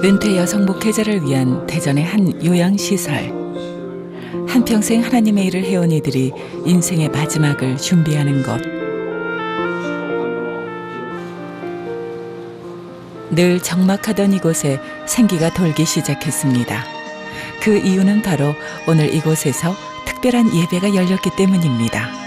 은퇴 여성 목회자를 위한 대전의 한 요양시설. 한평생 하나님의 일을 해온 이들이 인생의 마지막을 준비하는 곳. 늘 적막하던 이곳에 생기가 돌기 시작했습니다. 그 이유는 바로 오늘 이곳에서 특별한 예배가 열렸기 때문입니다.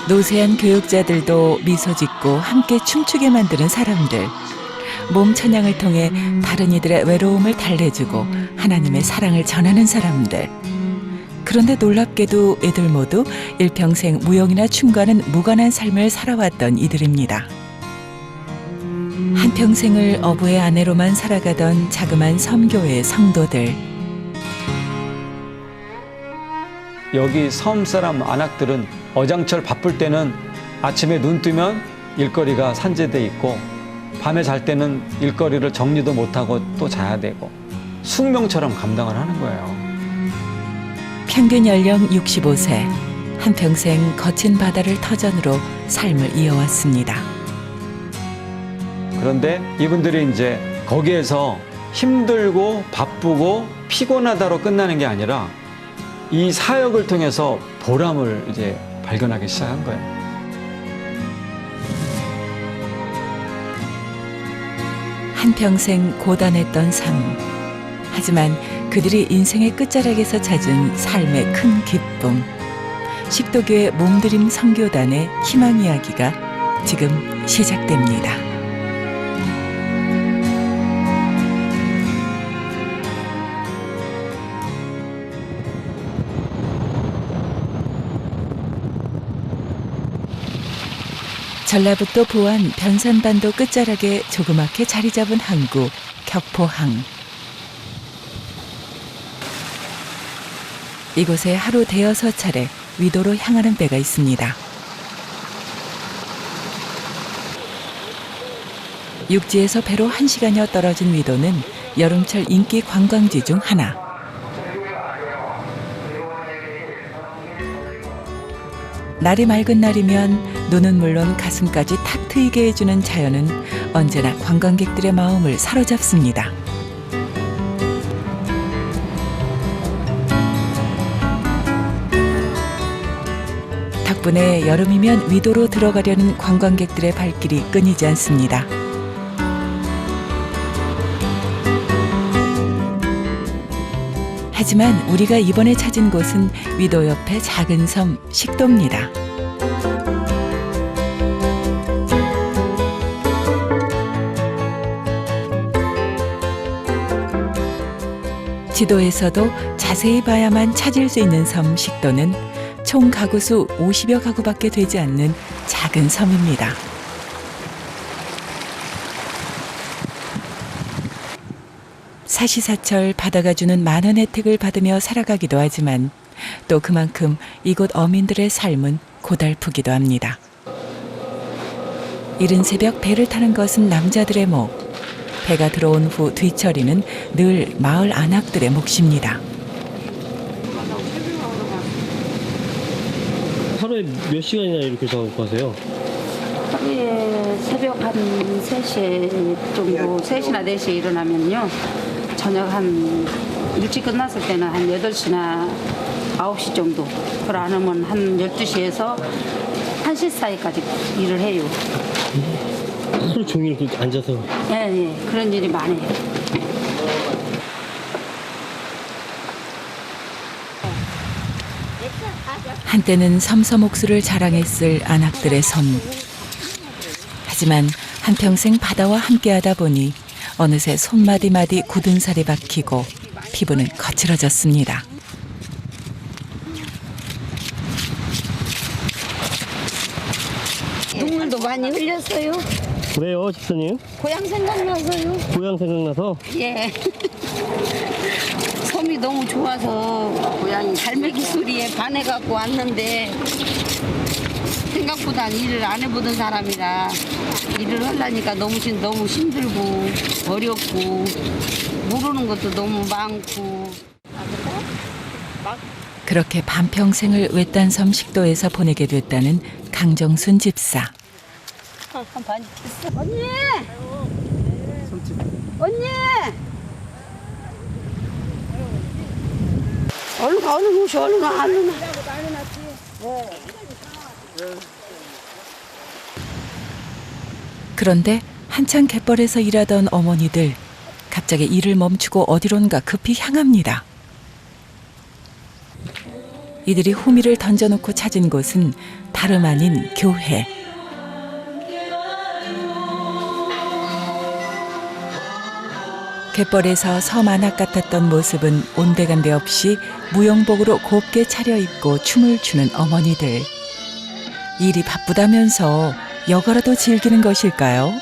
노세한 교육자들도 미소 짓고 함께 춤추게 만드는 사람들. 몸 찬양을 통해 다른 이들의 외로움을 달래주고 하나님의 사랑을 전하는 사람들. 그런데 놀랍게도 이들 모두 일평생 무용이나 춤과는 무관한 삶을 살아왔던 이들입니다. 한평생을 어부의 아내로만 살아가던 자그마한 섬교회 성도들. 여기 섬 사람 안악들은 어장철 바쁠 때는 아침에 눈 뜨면 일거리가 산재돼 있고 밤에 잘 때는 일거리를 정리도 못하고 또 자야 되고 숙명처럼 감당을 하는 거예요. 평균 연령 65세, 한평생 거친 바다를 터전으로 삶을 이어왔습니다. 그런데 이분들이 이제 거기에서 힘들고 바쁘고 피곤하다로 끝나는 게 아니라 이 사역을 통해서 보람을 이제 발견하기 시작한 거예요. 한평생 고단했던 삶. 하지만 그들이 인생의 끝자락에서 찾은 삶의 큰 기쁨. 식도교회 몸드림 선교단의 희망 이야기가 지금 시작됩니다. 전라북도 보안 변산반도 끝자락에 조그맣게 자리 잡은 항구 격포항. 이곳에 하루 대여섯 차례 위도로 향하는 배가 있습니다. 육지에서 배로 1시간여 떨어진 위도는 여름철 인기 관광지 중 하나. 날이 맑은 날이면 눈은 물론 가슴까지 탁 트이게 해주는 자연은 언제나 관광객들의 마음을 사로잡습니다. 덕분에 여름이면 위도로 들어가려는 관광객들의 발길이 끊이지 않습니다. 하지만 우리가 이번에 찾은 곳은 위도 옆의 작은 섬 식도입니다. 지도에서도 자세히 봐야만 찾을 수 있는 섬 식도는 총 가구수 50여 가구밖에 되지 않는 작은 섬입니다. 사시사철 바다가 주는 많은 혜택을 받으며 살아가기도 하지만 또 그만큼 이곳 어민들의 삶은 고달프기도 합니다. 이른 새벽 배를 타는 것은 남자들의 목. 배가 들어온 후 뒤처리는 늘 마을 안악들의 몫입니다. 하루에 몇 시간이나 이렇게 작업하세요? 하루에 새벽 한 3시 정도, 3시나 4시에 일어나면요. 저녁 한 일찍 끝났을 때는 한 8시나 9시 정도. 그걸 안 하면 한 12시에서 1시 사이까지 일을 해요. 하루 종일 이렇게 앉아서? 예, 그런 일이 많아요. 한때는 섬섬옥수를 자랑했을 안악들의 섬. 하지만 한평생 바다와 함께하다 보니 어느새 손마디마디 굳은 살이 박히고 피부는 거칠어졌습니다. 눈물도 많이 흘렸어요. 왜요, 집사님? 고향 생각나서요. 고향 생각나서? 예. 섬이 너무 좋아서 고향이 갈매기 소리에 반해갖고 왔는데 생각보다 일을 안 해보던 사람이라 일을 하려니까 너무 힘들고 어렵고 모르는 것도 너무 많고. 그렇게 반평생을 외딴 섬 식도에서 보내게 됐다는 강정순 집사. 언니! 언니! 얼른 가, 얼른 오셔, 얼른 와, 얼른 와. 그런데 한창 갯벌에서 일하던 어머니들 갑자기 일을 멈추고 어디론가 급히 향합니다. 이들이 호미를 던져놓고 찾은 곳은 다름 아닌 교회. 갯벌에서 섬 안악 같았던 모습은 온데간데 없이 무용복으로 곱게 차려입고 춤을 추는 어머니들. 일이 바쁘다면서 여가라도 즐기는 것일까요?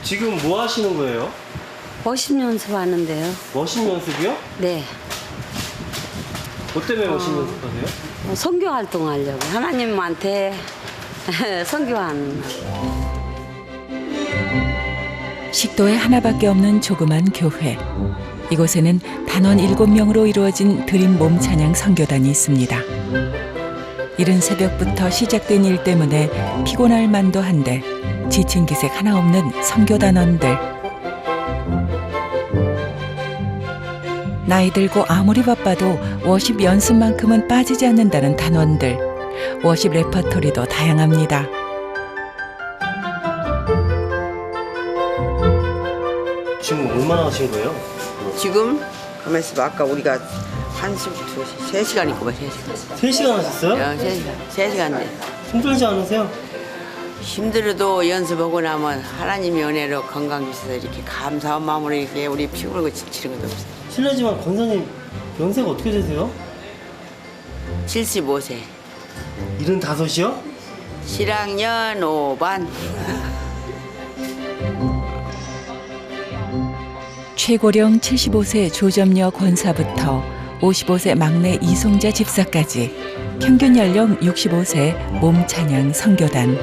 지금 뭐 하시는 거예요? 멋있는 연습 하는데요. 머신 연습이요? 네. 뭐 때문에 머신 연습하세요? 선교 활동하려고. 하나님한테 선교하는. 식도에 하나밖에 없는 조그만 교회. 이곳에는 단원 7명으로 이루어진 드림 몸찬양 선교단이 있습니다. 이른 새벽부터 시작된 일 때문에 피곤할 만도 한데 지친 기색 하나 없는 선교단원들. 나이 들고 아무리 바빠도 워십 연습만큼은 빠지지 않는다는 단원들. 워십 레퍼토리도 다양합니다. 지금 얼마나 하신 거예요? 지금 가만있어 봐. 아까 우리가 1시부터 3시간 있고 봐. 3시간. 3시간 하셨어요? 3시간. 힘들지 않으세요? 힘들어도 연습하고 나면 하나님의 은혜로 건강 주셔서 이렇게 감사한 마음으로 이렇게 우리 피곤하고 지치는 것도 없어요. 실례지만 권사님 연세가 어떻게 되세요? 75세. 75이요? 7학년 5반. 최고령 75세 조점녀 권사부터 55세 막내 이송자 집사까지 평균 연령 65세 몸찬양 선교단.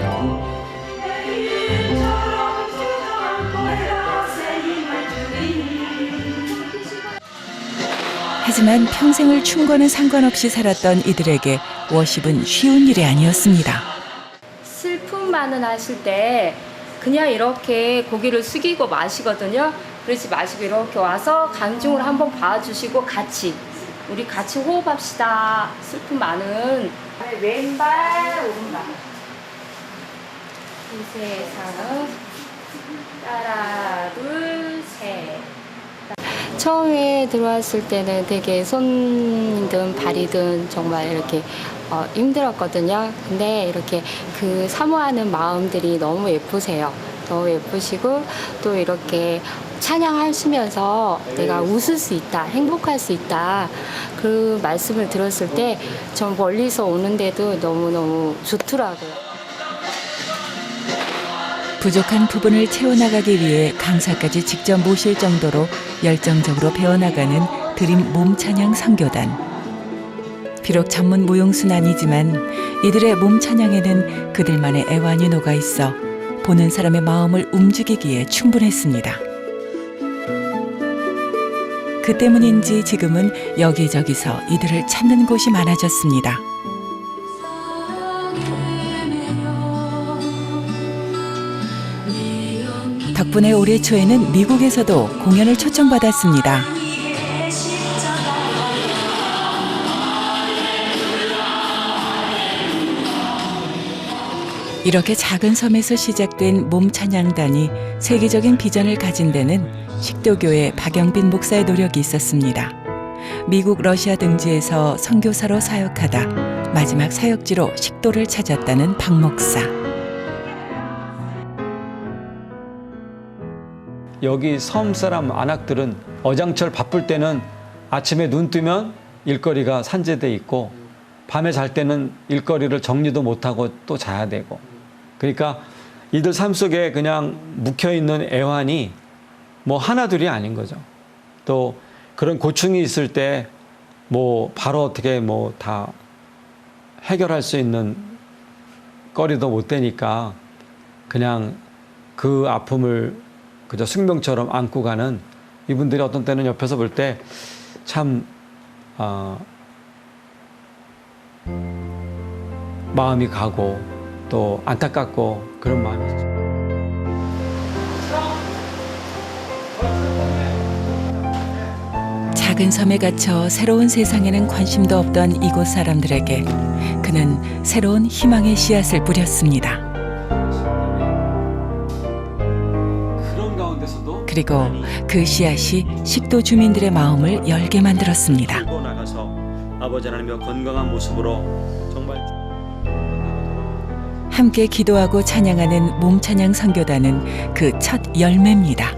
하지만 평생을 춤과는 상관없이 살았던 이들에게 워십은 쉬운 일이 아니었습니다. 슬픔만은 하실 때 그냥 이렇게 고개를 숙이고 마시거든요. 그러지 마시고 이렇게 와서 강중을 한번 봐주시고 우리 같이 호흡합시다. 슬픔만은 왼발 오른발 이 세상은 하나 둘 셋. 처음에 들어왔을 때는 되게 손이든 발이든 정말 이렇게 힘들었거든요. 근데 이렇게 그 사모하는 마음들이 너무 예쁘세요. 너무 예쁘시고 또 이렇게 찬양하시면서 내가 웃을 수 있다, 행복할 수 있다. 그 말씀을 들었을 때 전 멀리서 오는데도 너무너무 좋더라고요. 부족한 부분을 채워나가기 위해 강사까지 직접 모실 정도로 열정적으로 배워나가는 드림 몸찬양 선교단. 비록 전문 무용수는 아니지만 이들의 몸찬양에는 그들만의 애환이 녹아있어 보는 사람의 마음을 움직이기에 충분했습니다. 그 때문인지 지금은 여기저기서 이들을 찾는 곳이 많아졌습니다. 덕분에 올해 초에는 미국에서도 공연을 초청받았습니다. 이렇게 작은 섬에서 시작된 몸찬양단이 세계적인 비전을 가진 데는 식도교회 박영빈 목사의 노력이 있었습니다. 미국 러시아 등지에서 선교사로 사역하다 마지막 사역지로 식도를 찾았다는 박 목사. 여기 섬 사람 안악들은 어장철 바쁠 때는 아침에 눈 뜨면 일거리가 산재돼 있고 밤에 잘 때는 일거리를 정리도 못하고 또 자야 되고 그러니까 이들 삶 속에 그냥 묵혀있는 애환이 뭐 하나둘이 아닌 거죠. 또 그런 고충이 있을 때 뭐 바로 어떻게 뭐 다 해결할 수 있는 거리도 못 되니까 그냥 그 아픔을 그저 숙명처럼 안고 가는 이분들이 어떤 때는 옆에서 볼 때 참 마음이 가고 또 안타깝고 그런 마음이 있죠. 작은 섬에 갇혀 새로운 세상에는 관심도 없던 이곳 사람들에게 그는 새로운 희망의 씨앗을 뿌렸습니다. 그런 가운데서도 그리고 그 씨앗이 식도 주민들의 마음을 열게 만들었습니다. 끌고 나가서 아버지 하나님의 건강한 모습으로 정말 함께 기도하고 찬양하는 몸찬양 선교단은 그 첫 열매입니다.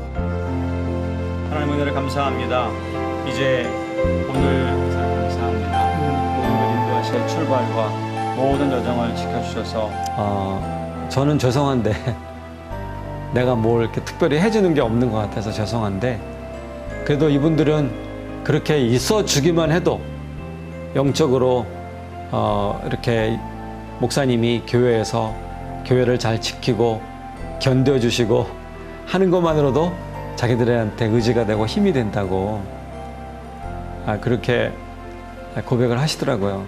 하나님 은혜를 감사합니다. 이제 오늘 감사합니다. 모든 인도하실 출발과 모든 여정을 지켜주셔서 저는 죄송한데 내가 뭘 이렇게 특별히 해주는 게 없는 것 같아서 죄송한데 그래도 이분들은 그렇게 있어 주기만 해도 영적으로 이렇게 목사님이 교회에서 교회를 잘 지키고 견뎌주시고 하는 것만으로도 자기들한테 의지가 되고 힘이 된다고 그렇게 고백을 하시더라고요.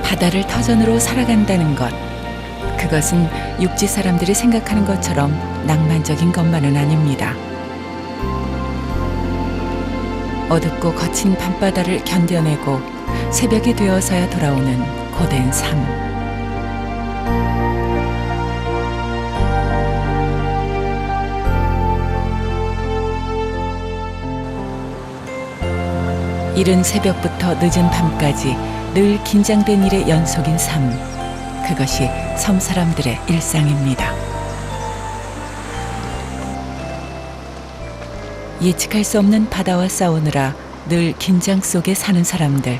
바다를 터전으로 살아간다는 것, 그것은 육지 사람들이 생각하는 것처럼 낭만적인 것만은 아닙니다. 어둡고 거친 밤바다를 견뎌내고 새벽이 되어서야 돌아오는 고된 삶. 이른 새벽부터 늦은 밤까지 늘 긴장된 일의 연속인 삶. 그것이 섬 사람들의 일상입니다. 예측할 수 없는 바다와 싸우느라 늘 긴장 속에 사는 사람들.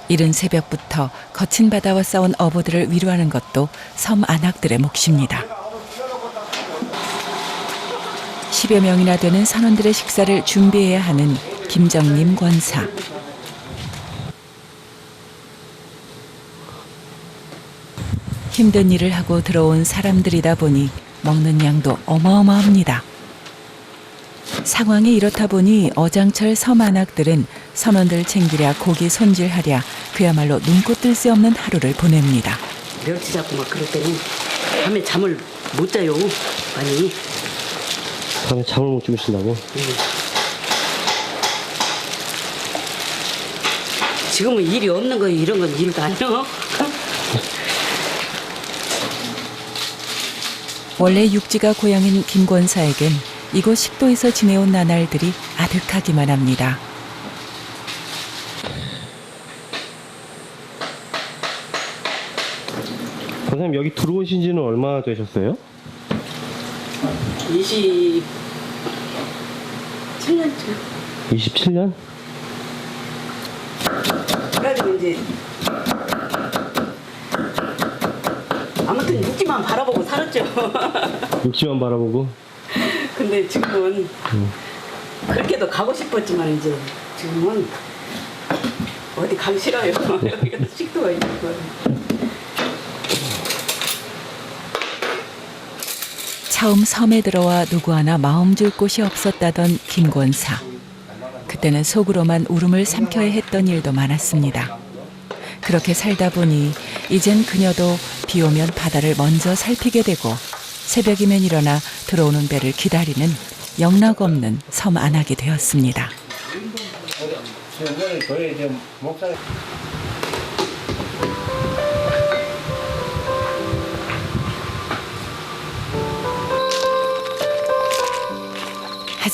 이른 새벽부터 거친 바다와 싸운 어부들을 위로하는 것도 섬 안악들의 몫입니다. 10여 명이나 되는 선원들의 식사를 준비해야 하는 김정림 권사. 힘든 일을 하고 들어온 사람들이다 보니 먹는 양도 어마어마합니다. 상황이 이렇다 보니 어장철 섬 안악들은 선원들 챙기랴 고기 손질하랴 그야말로 눈코 뜰 새 없는 하루를 보냅니다. 멸치 잡고 막 그럴 때는 밤에 잠을 못 자요. 많이. 밤에 잠을 못 주무신다고? 지금은 일이 없는 거예요. 이런 건 일도 아니요. 원래 육지가 고향인 김 권사에겐 이곳 식도에서 지내온 나날들이 아득하기만 합니다. 선생님 여기 들어오신 지는 얼마나 되셨어요? 27년째. 27년? 그래가지고 이제 아무튼 육지만 바라보고 살았죠. 육지만 바라보고? 근데 지금은 그렇게도 가고 싶었지만 이제 지금은 어디 가기 싫어요. 여기가 식도가 있는 거예요. 처음 섬에 들어와 누구 하나 마음 줄 곳이 없었다던 김 권사. 그때는 속으로만 울음을 삼켜야 했던 일도 많았습니다. 그렇게 살다 보니 이젠 그녀도 비 오면 바다를 먼저 살피게 되고 새벽이면 일어나 들어오는 배를 기다리는 영락없는 섬 안악이 되었습니다.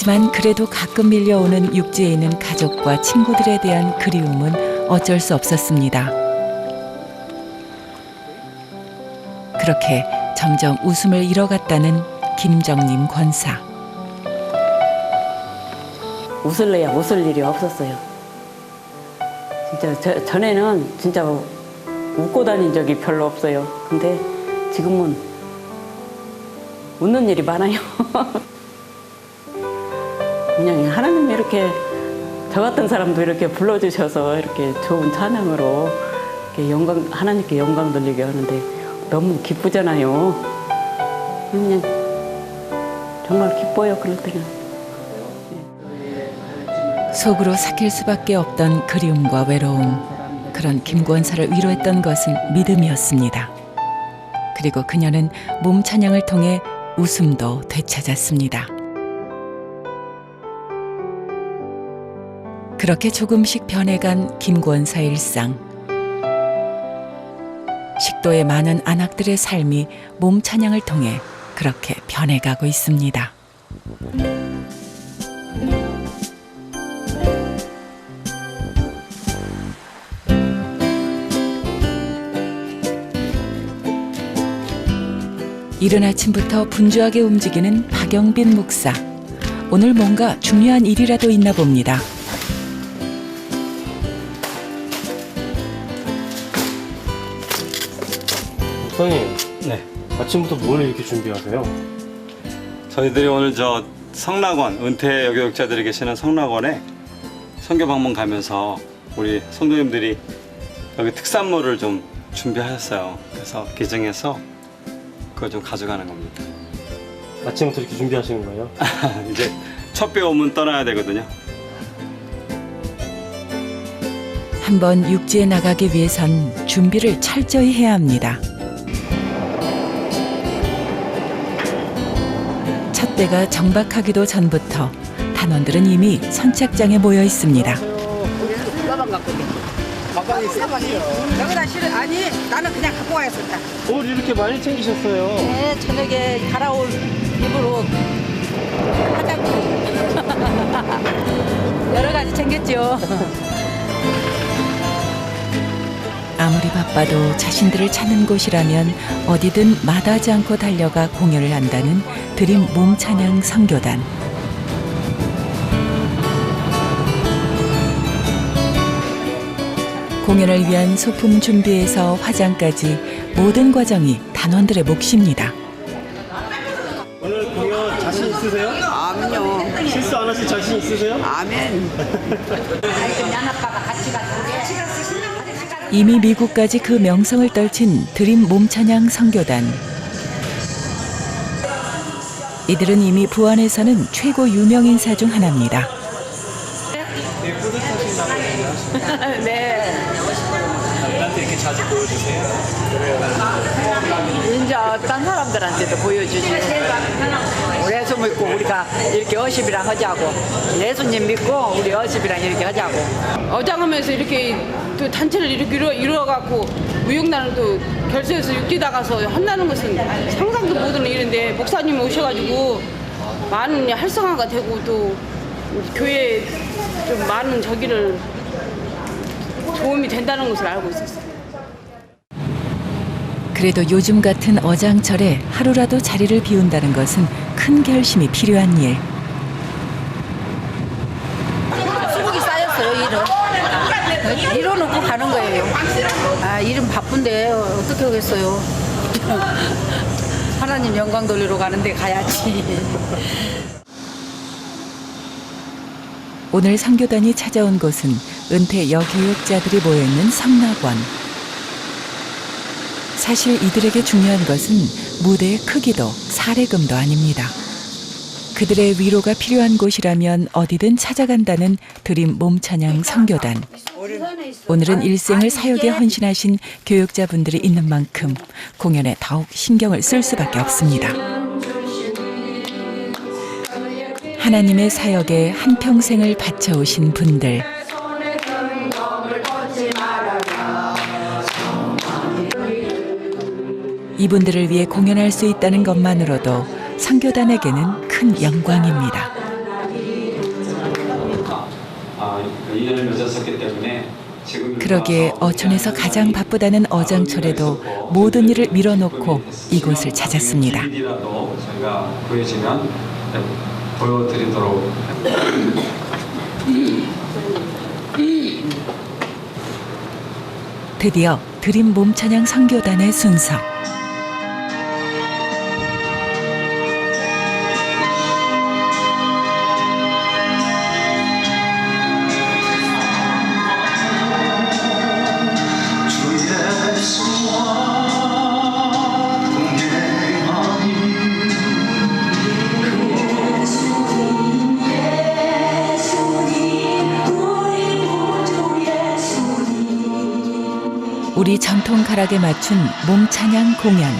하지만 그래도 가끔 밀려오는 육지에 있는 가족과 친구들에 대한 그리움은 어쩔 수 없었습니다. 그렇게 점점 웃음을 잃어갔다는 김정림 권사. 웃을래야 웃을 일이 없었어요. 진짜 전에는 진짜 웃고 다닌 적이 별로 없어요. 근데 지금은 웃는 일이 많아요. 그냥 하나님이 이렇게 저 같은 사람도 이렇게 불러주셔서 이렇게 좋은 찬양으로 이렇게 하나님께 영광 돌리게 하는데 너무 기쁘잖아요. 그냥 정말 기뻐요, 그럴 때는. 속으로 삭힐 수밖에 없던 그리움과 외로움. 그런 김권사를 위로했던 것은 믿음이었습니다. 그리고 그녀는 몸 찬양을 통해 웃음도 되찾았습니다. 그렇게 조금씩 변해간 김권사의 일상. 식도에 많은 안악들의 삶이 몸 찬양을 통해 그렇게 변해가고 있습니다. 이른 아침부터 분주하게 움직이는 박영빈 목사. 오늘 뭔가 중요한 일이라도 있나 봅니다. 목사님, 네. 아침부터 뭘 이렇게 준비하세요? 저희들이 오늘 저 성락원, 은퇴 여교육자들이 계시는 성락원에 선교 방문 가면서 우리 성도님들이 여기 특산물을 좀 준비하셨어요. 그래서 기증해서 그걸 좀 가져가는 겁니다. 아침부터 이렇게 준비하시는 거예요? 이제 첫 배움은 떠나야 되거든요. 한번 육지에 나가기 위해선 준비를 철저히 해야 합니다. 첫 대가 정박하기도 전부터 단원들은 이미 선착장에 모여 있습니다. 여기다 실은 아니 나는 그냥 갖고 와야겠다. 뭘 이렇게 많이 챙기셨어요? 네 저녁에 갈아올 입으로 화장품 여러 가지 챙겼죠. 아무리 바빠도 자신들을 찾는 곳이라면 어디든 마다하지 않고 달려가 공연을 한다는 드림 몸찬양 선교단. 공연을 위한 소품 준비에서 화장까지 모든 과정이 단원들의 몫입니다. 오늘 공연 자신 있으세요? 아멘요. 실수 안 하실 자신 있으세요? 아멘. 이미 미국까지 그 명성을 떨친 드림 몸찬양 선교단. 이들은 이미 부안에서는 최고 유명 인사 중 하나입니다. 네. 남한테 이렇게 자주 보여주세요. 이제 어떤 사람들한테도 보여주지. 예수 믿고 우리가 이렇게 어십이랑 하자고. 예수님 믿고 우리 어십이랑 이렇게 하자고. 어장하면서 이렇게 또 단체를 이렇게 이루어갖고 무역단을 또 결소해서 육지 나가서 한다는 것은 상상도 못하는 일인데 목사님이 오셔가지고 많은 활성화가 되고 또 우리 교회에 좀 많은 저기를 도움이 된다는 것을 알고 있었어요. 그래도 요즘 같은 어장철에 하루라도 자리를 비운다는 것은 큰 결심이 필요한 일. 수국이 쌓였어요 일은. 이뤄놓고 가는 거예요. 아 일은 바쁜데 어떻게 하겠어요. 하나님 영광 돌리러 가는데 가야지. 오늘 선교단이 찾아온 곳은 은퇴 여교육자들이 모여있는 성락원. 사실 이들에게 중요한 것은 무대의 크기도 사례금도 아닙니다. 그들의 위로가 필요한 곳이라면 어디든 찾아간다는 드림 몸찬양 선교단. 오늘은 일생을 사역에 헌신하신 교육자분들이 있는 만큼 공연에 더욱 신경을 쓸 수밖에 없습니다. 하나님의 사역에 한평생을 바쳐오신 분들. 이분들을 위해 공연할 수 있다는 것만으로도 선교단에게는 큰 영광입니다. 인연을 맺었었기 때문에 지금 그러기에 어촌에서 가장 바쁘다는 어장철에도 모든 일을 밀어놓고 이곳을 찾았습니다. DVD라도 저희가 구해지면 보여드리도록. 드디어 드림 몸찬양 선교단의 순서. 우리 전통 가락에 맞춘 몸찬양 공연.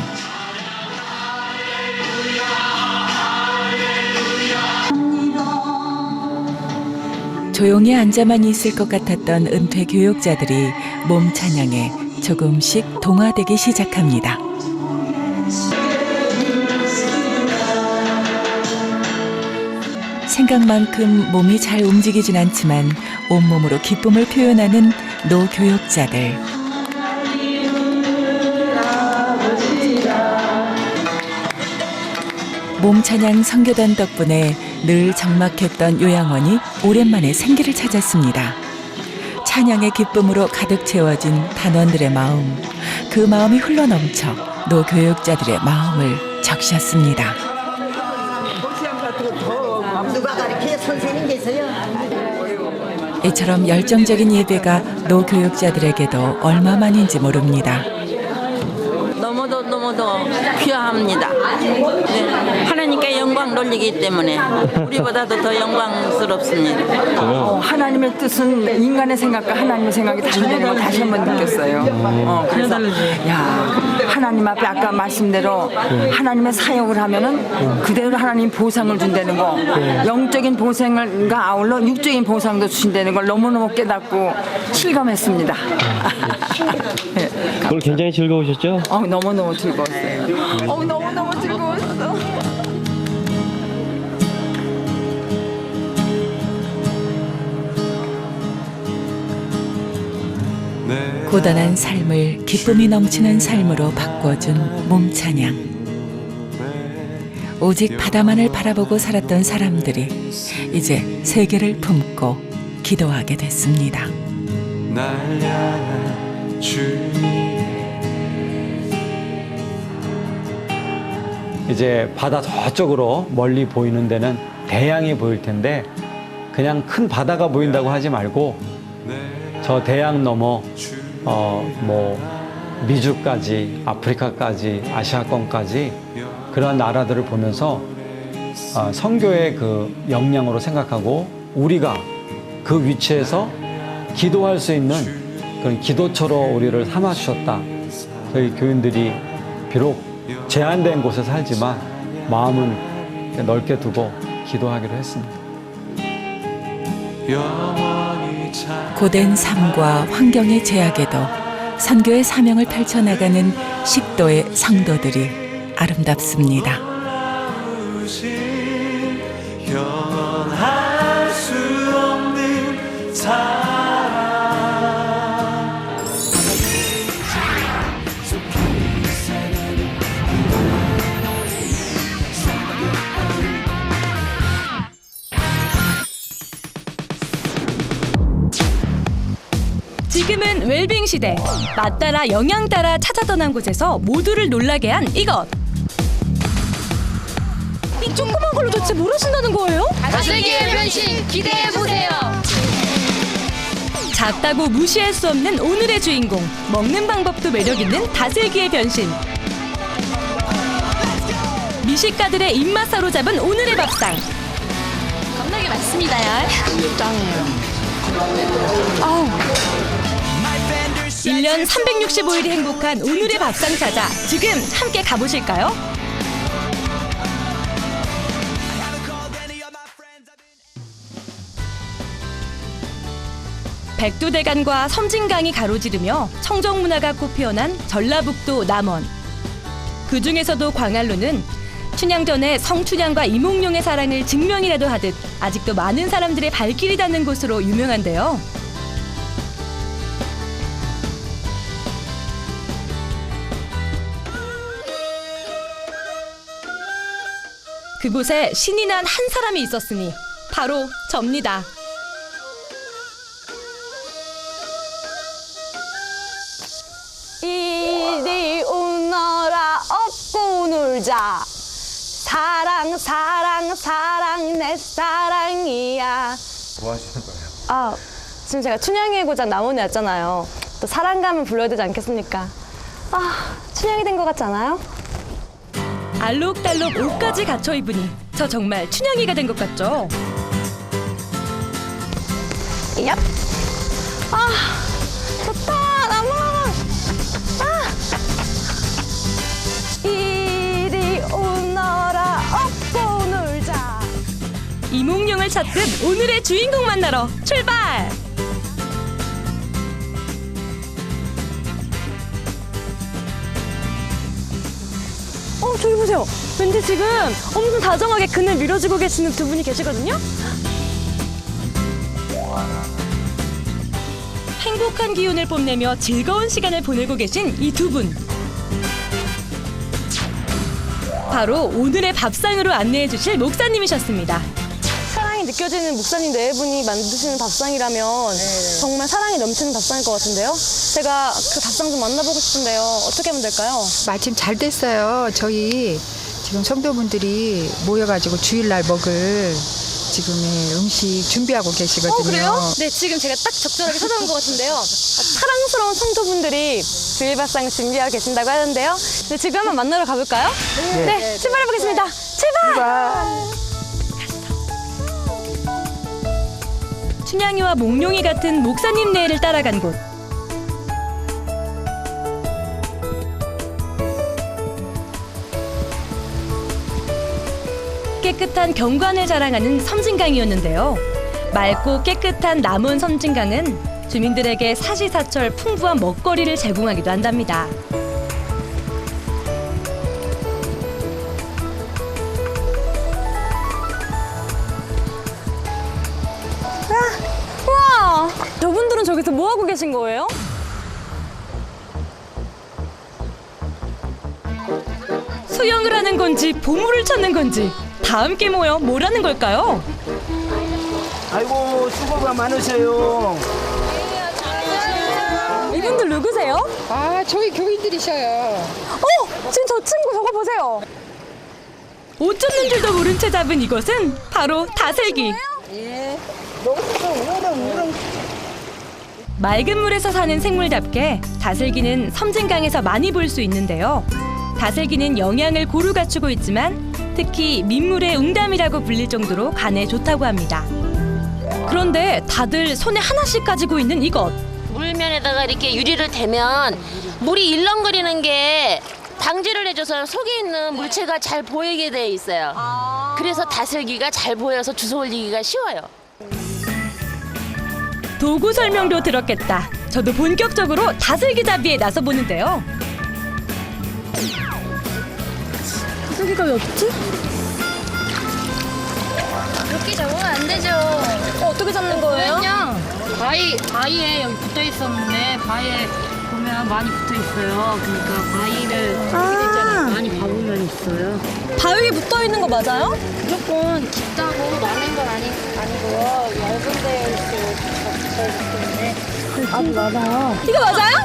조용히 앉아만 있을 것 같았던 은퇴 교육자들이 몸찬양에 조금씩 동화되기 시작합니다. 생각만큼 몸이 잘 움직이진 않지만 온몸으로 기쁨을 표현하는 노교육자들. 몸찬양 선교단 덕분에 늘 적막했던 요양원이 오랜만에 생기를 찾았습니다. 찬양의 기쁨으로 가득 채워진 단원들의 마음, 그 마음이 흘러넘쳐 노교육자들의 마음을 적셨습니다. 이처럼 열정적인 예배가 노교육자들에게도 얼마만인지 모릅니다. 너무도 귀합니다. 네, 하나님께 영광 돌리기 때문에 우리보다도 더 영광스럽습니다. 하나님의 뜻은 인간의 생각과 하나님의 생각이 다르다는 걸 다시 한번 느꼈어요. 그래서 하나님 앞에 아까 말씀대로 하나님의 사역을 하면은 그대로 하나님 보상을 준다는 거, 영적인 보상과 아울러 육적인 보상도 주신다는 걸 너무너무 깨닫고 실감했습니다. 오늘 굉장히 즐거우셨죠? 너무너무 즐거웠어요. 너무너무 즐거웠어. 고단한 삶을 기쁨이 넘치는 삶으로 바꿔준 몸찬양. 오직 바다만을 바라보고 살았던 사람들이 이제 세계를 품고 기도하게 됐습니다. 이제 바다 저쪽으로 멀리 보이는 데는 대양이 보일 텐데 그냥 큰 바다가 보인다고 하지 말고 저 대양 넘어 미주까지, 아프리카까지, 아시아권까지 그런 나라들을 보면서 선교의 그 역량으로 생각하고 우리가 그 위치에서 기도할 수 있는 그런 기도처로 우리를 삼아 주셨다. 저희 교인들이 비록 제한된 곳에 살지만 마음은 넓게 두고 기도하기로 했습니다. 고된 삶과 환경의 제약에도 선교의 사명을 펼쳐나가는 식도의 성도들이 아름답습니다. 영원할 수 없는 사랑. 지금은 웰빙 시대. 맛 따라 영양 따라 찾아 떠난 곳에서 모두를 놀라게 한 이것. 이 조그만 걸로 도대체 뭘 하신다는 거예요? 다슬기의 변신 기대해보세요. 작다고 무시할 수 없는 오늘의 주인공. 먹는 방법도 매력있는 다슬기의 변신. 미식가들의 입맛 사로잡은 오늘의 밥상. 겁나게 맛있습니다. 짱이에요. 1년 365일이 행복한 오늘의 밥상 찾아 지금 함께 가보실까요? 백두대간과 섬진강이 가로지르며 청정문화가 꽃피어난 전라북도 남원. 그 중에서도 광안루는 춘향전에 성춘향과 이몽룡의 사랑을 증명이라도 하듯 아직도 많은 사람들의 발길이 닿는 곳으로 유명한데요. 그곳에 신이 난 한 사람이 있었으니 바로 접니다. 이리 오너라 업고 놀자. 사랑 사랑 사랑 내 사랑이야. 뭐 하시는 거예요? 아, 지금 제가 춘향의 고장 남원에 왔잖아요. 또 사랑가면 불러야 되지 않겠습니까? 아, 춘향이 된 것 같지 않아요? 알록달록 옷까지 갖춰 입으니 저 정말 춘향이가 된 것 같죠? 얍. 아, 좋다, 남원. 아, 이리 오너라 업고 놀자. 이몽룡을 찾듯 오늘의 주인공 만나러 출발! 저기 보세요. 왠지 지금 엄청 다정하게 그늘 밀어주고 계시는 두 분이 계시거든요. 행복한 기운을 뽐내며 즐거운 시간을 보내고 계신 이 두 분. 바로 오늘의 밥상으로 안내해 주실 목사님이셨습니다. 사랑이 느껴지는 목사님 네 분이 만드시는 밥상이라면 정말 사랑이 넘치는 밥상일 것 같은데요. 제가 그 밥상 좀 만나보고 싶은데요. 어떻게 하면 될까요? 마침 잘 됐어요. 저희 지금 성도분들이 모여가지고 주일날 먹을 지금의 음식 준비하고 계시거든요. 그래요? 네, 지금 제가 딱 적절하게 찾아온 것 같은데요. 사랑스러운 성도분들이 주일 밥상을 준비하고 계신다고 하는데요. 네, 지금 한번 만나러 가볼까요? 네, 출발해보겠습니다. 출발! 춘향이와 몽룡이 같은 목사님 네를 따라간 곳. 깨끗한 경관을 자랑하는 섬진강이었는데요. 맑고 깨끗한 남원 섬진강은 주민들에게 사시사철 풍부한 먹거리를 제공하기도 한답니다. 우와! 저분들은 저기서 뭐 하고 계신 거예요? 수영을 하는 건지 보물을 찾는 건지 다 함께 모여 뭘 하는 걸까요? 아이고 수고가 많으세요. 이분들 누구세요? 아, 저희 교인들이셔요. 지금 저 친구 저거 보세요. 옷 젖는 줄도 모른 채 잡은 이것은 바로 다슬기. 예. 맑은 물에서 사는 생물답게 다슬기는 섬진강에서 많이 볼 수 있는데요. 다슬기는 영양을 고루 갖추고 있지만 특히 민물의 웅담이라고 불릴 정도로 간에 좋다고 합니다. 그런데 다들 손에 하나씩 가지고 있는 이것. 물면에다가 이렇게 유리를 대면 물이 일렁거리는 게 방지를 해줘서 속에 있는 물체가 잘 보이게 돼 있어요. 그래서 다슬기가 잘 보여서 주워 올리기가 쉬워요. 도구 설명도 들었겠다. 저도 본격적으로 다슬기 잡이에 나서 보는데요. 다슬기가 왜 없지? 이렇게 잡으면 안 되죠. 어떻게 잡는 거예요? 그냥 바위에 여기 붙어 있었는데 바위에 보면 많이 붙어 있어요. 그러니까 바위를 이렇게 됐잖아요. 많이 밟으면 있어요. 바위에 붙어 있는 거 맞아요? 무조건 깊다고 많은 건 아니고요. 얇은 데에 붙어 있는데 아주 많아요. 이거 맞아요?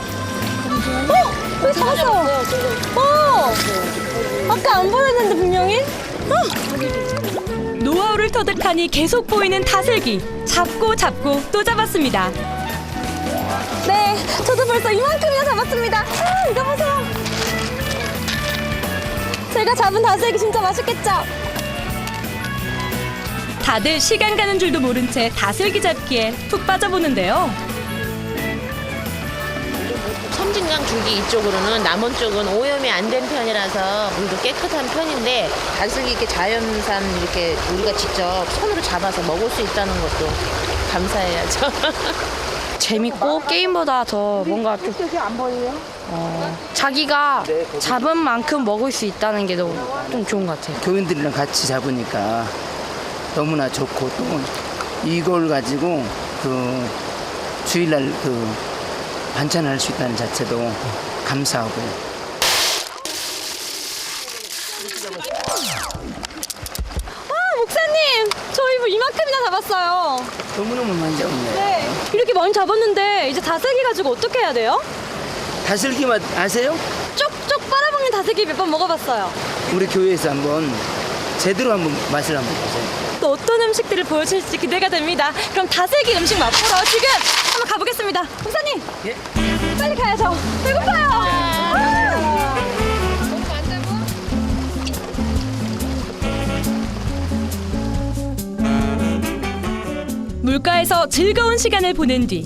여기 잡았어. 아까 안 보였는데 분명히? 노하우를 터득하니 계속 보이는 다슬기. 잡고 또 잡았습니다. 네, 저도 벌써 이만큼이나 잡았습니다. 이거 보세요. 제가 잡은 다슬기 진짜 맛있겠죠? 다들 시간 가는 줄도 모른 채 다슬기 잡기에 푹 빠져보는데요. 섬진강 줄기 이쪽으로는 남원 쪽은 오염이 안 된 편이라서 물도 깨끗한 편인데 다슬기 이렇게 자연산 이렇게 우리가 직접 손으로 잡아서 먹을 수 있다는 것도 감사해야죠. 재밌고 게임보다 더 뭔가 좀 자기가 잡은 만큼 먹을 수 있다는 게 너무 좀 좋은 것 같아요. 교인들이랑 같이 잡으니까 너무나 좋고 또 이걸 가지고 그 주일날 그 반찬할 수 있다는 자체도 감사하고. 목사님, 저희 뭐 이만큼이나 잡았어요. 너무너무 많이 잡았네. 네, 이렇게 많이 잡았는데 이제 다슬기 가지고 어떻게 해야 돼요? 다슬기 맛 아세요? 쪽쪽 빨아먹는 다슬기 몇 번 먹어봤어요. 우리 교회에서 한번 제대로 한번 맛을 한번 보세요. 또 어떤 음식들을 보여주실지 기대가 됩니다. 그럼 다슬기 음식 맛보러 지금 한번 가보겠습니다. 목사님, 예? 빨리 가야죠. 배고파요. 물가에서 즐거운 시간을 보낸 뒤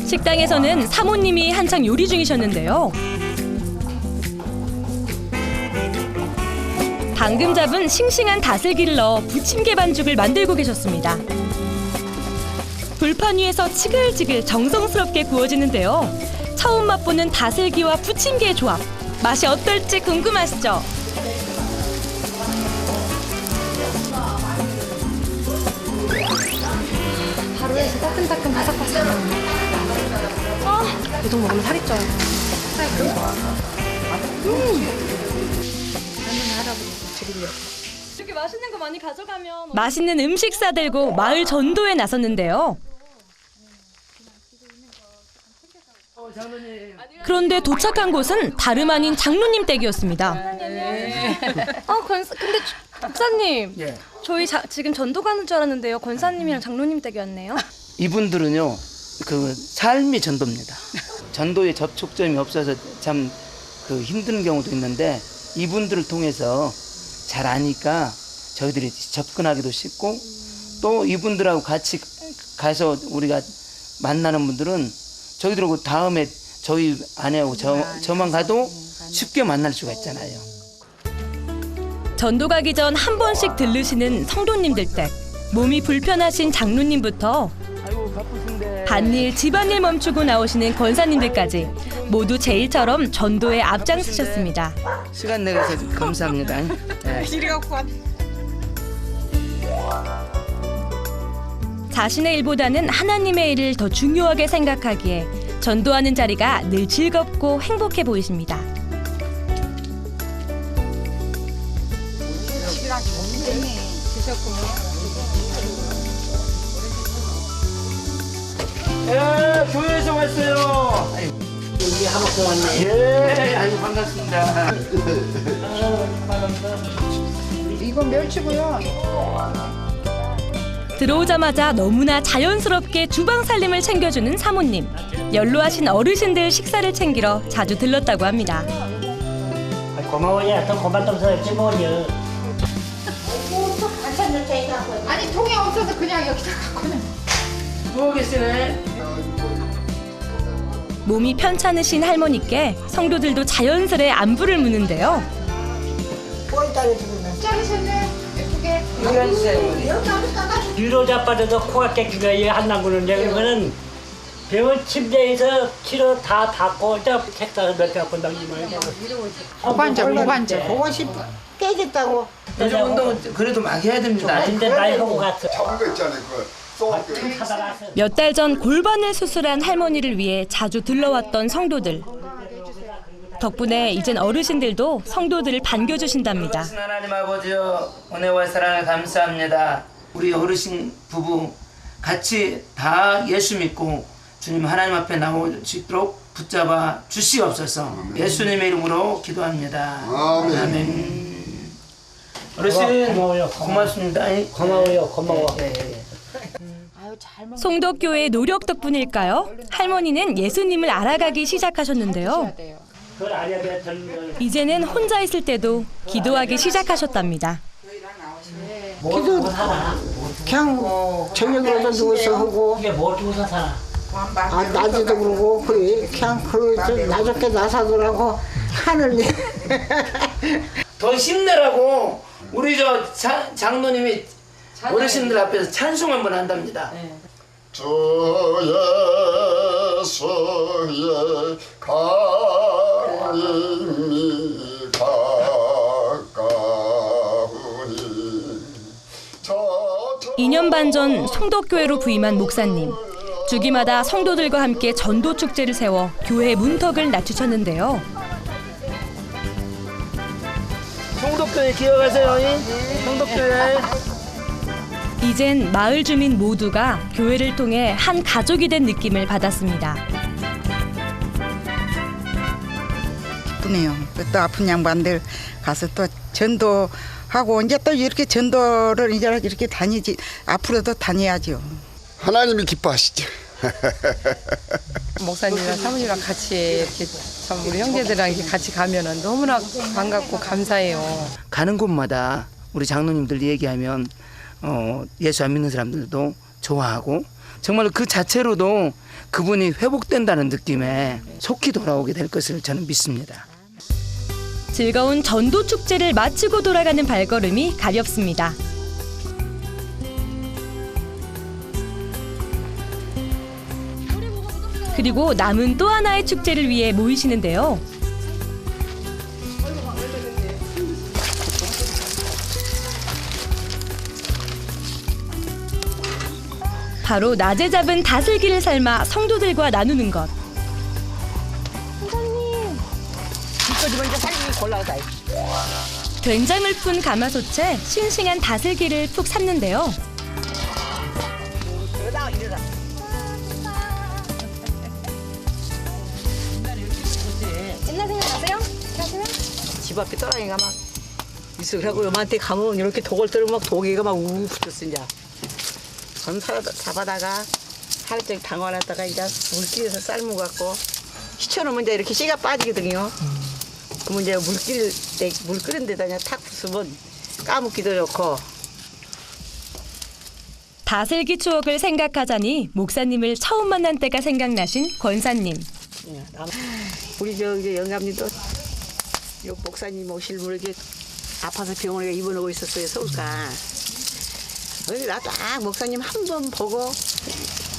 식당에서는 사모님이 한창 요리 중이셨는데요. 방금 잡은 싱싱한 다슬기를 넣어 부침개 반죽을 만들고 계셨습니다. 불판 위에서 지글지글 정성스럽게 구워지는데요. 처음 맛보는 다슬기와 부침개의 조합, 맛이 어떨지 궁금하시죠? 바로 해서 따끈따끈 바삭바삭. 이동 먹으면 살이 쪄요. 이렇게 맛있는 거 많이 가져가면 맛있는 음식 싸들고 마을 전도에 나섰는데요. 그런데 도착한 곳은 다름 아닌 장로님 댁이었습니다. 근데 목사님, 예. 저희 지금 전도 가는 줄 알았는데요. 권사님이랑 장로님 댁이었네요. 이분들은요, 그 삶이 전도입니다. 전도에 접촉점이 없어서 참 그 힘든 경우도 있는데 이분들을 통해서 잘 아니까 저희들이 접근하기도 쉽고 또 이분들하고 같이 가서 우리가 만나는 분들은 저희들하고 다음에 저희 아내하고 저만 가도 쉽게 만날 수가 있잖아요. 전도 가기 전 한 번씩 들르시는 성도님들 댁. 몸이 불편하신 장로님부터 밭일, 집안일 멈추고 나오시는 권사님들까지 모두 제 일처럼 전도에 앞장서셨습니다. 시간 내서 감사합니다. 네. 자신의 일보다는 하나님의 일을 더 중요하게 생각하기에 전도하는 자리가 늘 즐겁고 행복해 보이십니다. 집이랑 좋은데 드셨구나. 예, 교회에서 왔어요. 우리 한옥도 왔네. 예, 아주 반갑습니다. 이건 멸치고요. 들어오자마자 너무나 자연스럽게 주방 살림을 챙겨주는 사모님. 연로하신 어르신들 식사를 챙기러 자주 들렀다고 합니다. 고마워요. 더 고맙다면서 했지 뭐요. 아니 통이 없어서 그냥 여기다 갖고는. 누워 계시네. 몸이 편찮으신 할머니께 성도들도 자연스레 안부를 묻는데요. 자르셨네. 예쁘게. 여기 앉으세요. 뒤로 자빠져서 코가 깨끗해요. 한나구는요. 그러면은 병원 침대에서 치료 다 닫고 책상을 몇 개 갖고 나기만 해요. 고관절. 그것이 깨졌다고. 요즘 운동은 그래도 막 해야 됩니다. 근데 나이 하고 갔어. 잡은 거 있잖아요. 몇 달 전 골반을 수술한 할머니를 위해 자주 들러왔던 성도들. 덕분에 이젠 어르신들도 성도들을 반겨주신답니다. 하나님 아버지여, 은혜와 사랑을 감사합니다. 우리 어르신 부부 같이 다 예수 믿고 주님 하나님 앞에 나올 수 있도록 붙잡아 주시옵소서. 예수님의 이름으로 기도합니다. 아멘. 어르신 고마워요. 고맙습니다. 고마워요. 고마워. 송덕교의 노력 덕분일까요? 할머니는 예수님을 알아가기 시작하셨는데요. 이제는 혼자 있을 때도 기도하기 시작하셨답니다. 기도 그냥 저녁에도 누워서 하고 낮에도 그러고 그래 그냥 나좋게 나사더라고 하늘님. 더 힘내라고 우리 저 장로님이 어르신들 앞에서 찬송 한번 한답니다. 주의 성에 가임이 가까우니 2년 반 전 성덕교회로 부임한 목사님. 주기마다 성도들과 함께 전도 축제를 세워 교회 문턱을 낮추셨는데요. 성덕교회 기억하세요? 성덕교회. 이젠 마을 주민 모두가 교회를 통해 한 가족이 된 느낌을 받았습니다. 기쁘네요. 또 아픈 양반들 가서 또 전도하고 이제 또 이렇게 전도를 이제 이렇게 다니지 앞으로도 다녀야죠. 하나님이 기뻐하시죠. 목사님이랑 사모님이랑 같이 이렇게 참 우리 형제들이랑 이렇게 같이 가면은 너무나 반갑고 감사해요. 가는 곳마다 우리 장로님들 얘기하면 예수 안 믿는 사람들도 좋아하고 정말 그 자체로도 그분이 회복된다는 느낌에 속히 돌아오게 될 것을 저는 믿습니다. 즐거운 전도 축제를 마치고 돌아가는 발걸음이 가렵습니다. 그리고 남은 또 하나의 축제를 위해 모이시는데요. 바로 낮에 잡은 다슬기를 삶아 성도들과 나누는 것. 된장을 푼 가마솥에 싱싱한 다슬기를 푹 삶는데요. 옛날 생각나세요? 하시면? 집 앞에 떠랑이가 막 있어. 그래갖고 요만한테 가면 이렇게 독을 떨고 막 독이가 막 우웅 붙었어 이제. 전 잡아다가 살짝 담가놨다가 이제 물기에서 삶고 갖고 시쳐놓으면 이제 이렇게 씨가 빠지거든요. 그러면 이제 물 끓인 데다 그냥 탁 부수면 까먹기도 좋고. 다슬기 추억을 생각하자니 목사님을 처음 만난 때가 생각나신 권사님. 우리 저 영감님도 요 목사님 오실 분 이렇게 아파서 병원에 입원하고 있었어요 서울가. 그래서 나도 목사님 한 번 보고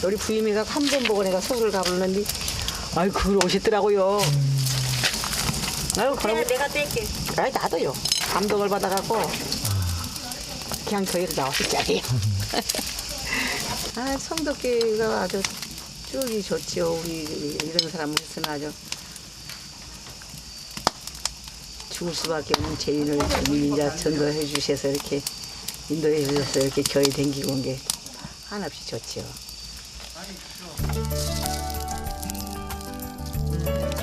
우리 부임이가 한 번 보고 내가 서울을 가보는데 아이 그걸 오시더라고요. 아유 그럼 내가 뗄게. 아이 나도요. 감동을 받아갖고 그냥 저희로 나왔었잖아요. 아 성덕교회가 아주 쭉이 좋지요. 우리 이런 사람으로서는 아주 죽을 수밖에 없는 죄인을 이제 전도해 주셔서 이렇게 인도해 주셔서 이렇게 교회 댕기고 온 게 한없이 좋지요.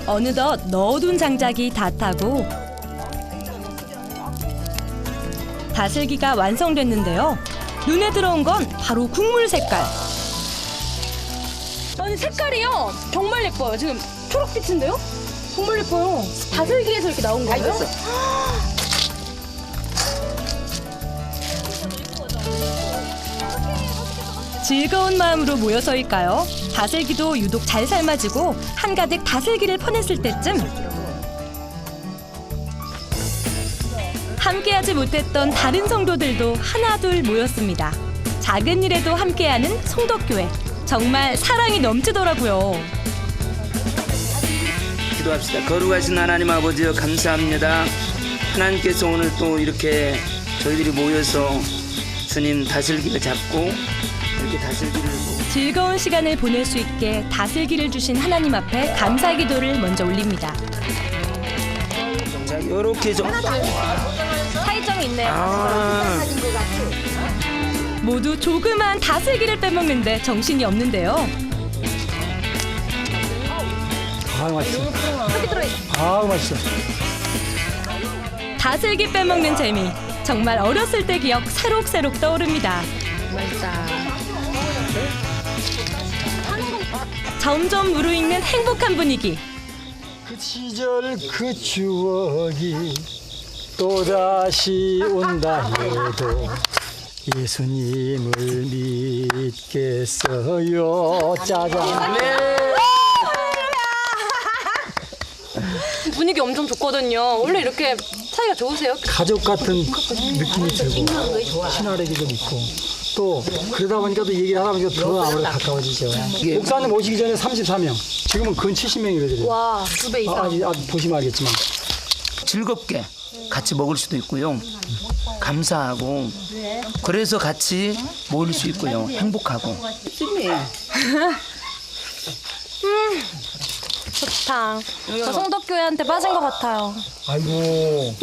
어느덧 넣어둔 장작이 다 타고 다슬기가 완성됐는데요. 눈에 들어온 건 바로 국물 색깔. 아니 색깔이요 정말 예뻐요. 지금 초록빛인데요? 정말 예뻐요. 다슬기에서 이렇게 나온 거예요? 즐거운 마음으로 모여서일까요? 다슬기도 유독 잘 삶아지고 한가득 다슬기를 퍼냈을 때쯤 함께하지 못했던 다른 성도들도 하나둘 모였습니다. 작은 일에도 함께하는 성덕교회. 정말 사랑이 넘치더라고요. 기도합시다. 거룩하신 하나님 아버지여 감사합니다. 하나님께서 오늘 또 이렇게 저희들이 모여서 주님 다슬기를 잡고 이렇게 다슬기를 즐거운 시간을 보낼 수 있게 다슬기를 주신 하나님 앞에 감사 기도를 먼저 올립니다. 자, 이렇게 좀 차이점이 있네요. 모두 조그만 다슬기를 빼먹는데 정신이 없는데요. 아 맛있어. 아 맛있어. 다슬기 빼먹는 재미. 정말 어렸을 때 기억 새록새록 떠오릅니다. 맛있다. 점점 무르익는 행복한 분위기. 그 시절 그 추억이 또다시 온다 해도 예수님을 믿겠어요. 짜잔. 분위기 엄청 좋거든요. 원래 이렇게 사이가 좋으세요? 가족 같은 느낌이 들고 친화력이 좀 있고 또 그러다 보니까 또 얘기를 하다 보니까 더 아무래도 가까워지죠. 목사님 오시기 전에 34명, 지금은 근 70명이거든요. 와, 2배 이상. 보시면 알겠지만 즐겁게 같이 먹을 수도 있고요. 감사하고 그래서 같이 모일 수 있고요. 행복하고. 좋다. 저 성덕교회한테 빠진 것 같아요. 아이고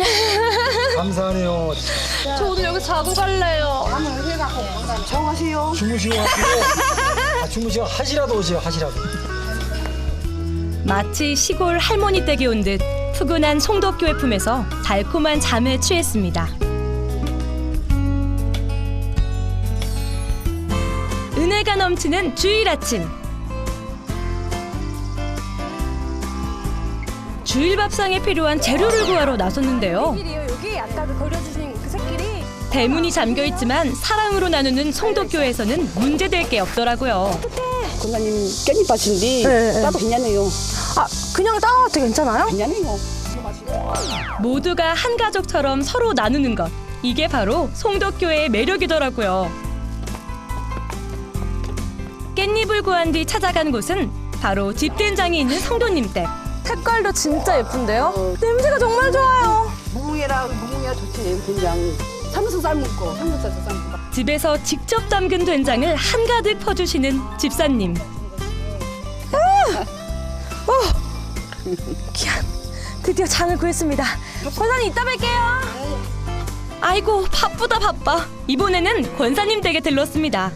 감사하네요. 저 오늘 여기 자고 갈래요. 정하세요. 주무시고 가세요. 주무시고 하시라도 오세요. 하시라도. 마치 시골 할머니 댁에 온 듯 푸근한 송덕교회 품에서 달콤한 잠에 취했습니다. 은혜가 넘치는 주일 아침. 주일 밥상에 필요한 재료를 구하러 나섰는데요. 여기 아까 그려주신 그 새끼리. 대문이 잠겨 있지만 사랑으로 나누는 송덕교회에서는 문제될 게 없더라고요. 권사님 깻잎밭인데 따도 괜찮아요. 아, 그냥 따도 괜찮아요? 괜찮아요. 모두가 한 가족처럼 서로 나누는 것. 이게 바로 송덕교회의 매력이더라고요. 깻잎을 구한 뒤 찾아간 곳은 바로 집된장이 있는 성도님 댁. 색깔도 진짜 예쁜데요? 냄새가 정말 좋아요. 무궁해라 좋지. 된장. 삼겹살 삶은 거. 삼겹살 삶은 거. 집에서 직접 담근 된장을 한가득 퍼주시는 집사님. 귀한. 드디어 장을 구했습니다. 권사님 이따 뵐게요. 아이고 바쁘다 바빠. 이번에는 권사님 댁에 들렀습니다.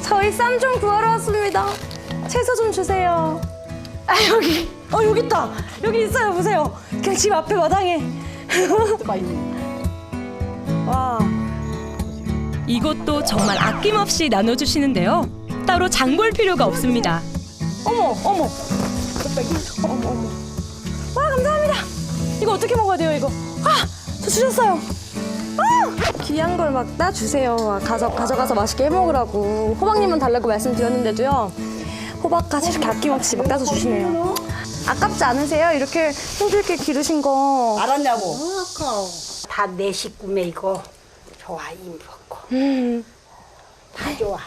저희 쌈 좀 구하러 왔습니다. 채소 좀 주세요. 아 여기 있다. 여기 있어요. 보세요. 그냥 집 앞에 마당에. 와. 이것도 정말 아낌없이 나눠주시는데요. 따로 장 볼 필요가 없습니다. 어머. 와 감사합니다. 이거 어떻게 먹어야 돼요 이거? 저 주셨어요. 귀한 걸 막 따주세요. 가져가서 맛있게 해먹으라고. 호박님은 달라고 말씀드렸는데도요. 호박까지 이렇게 아낌없이 막 따서 주시네요. 아깝지 않으세요? 이렇게 힘들게 기르신 거. 알았냐고. 다 내 식구매 이거. 좋아 이 먹고. 다 좋아.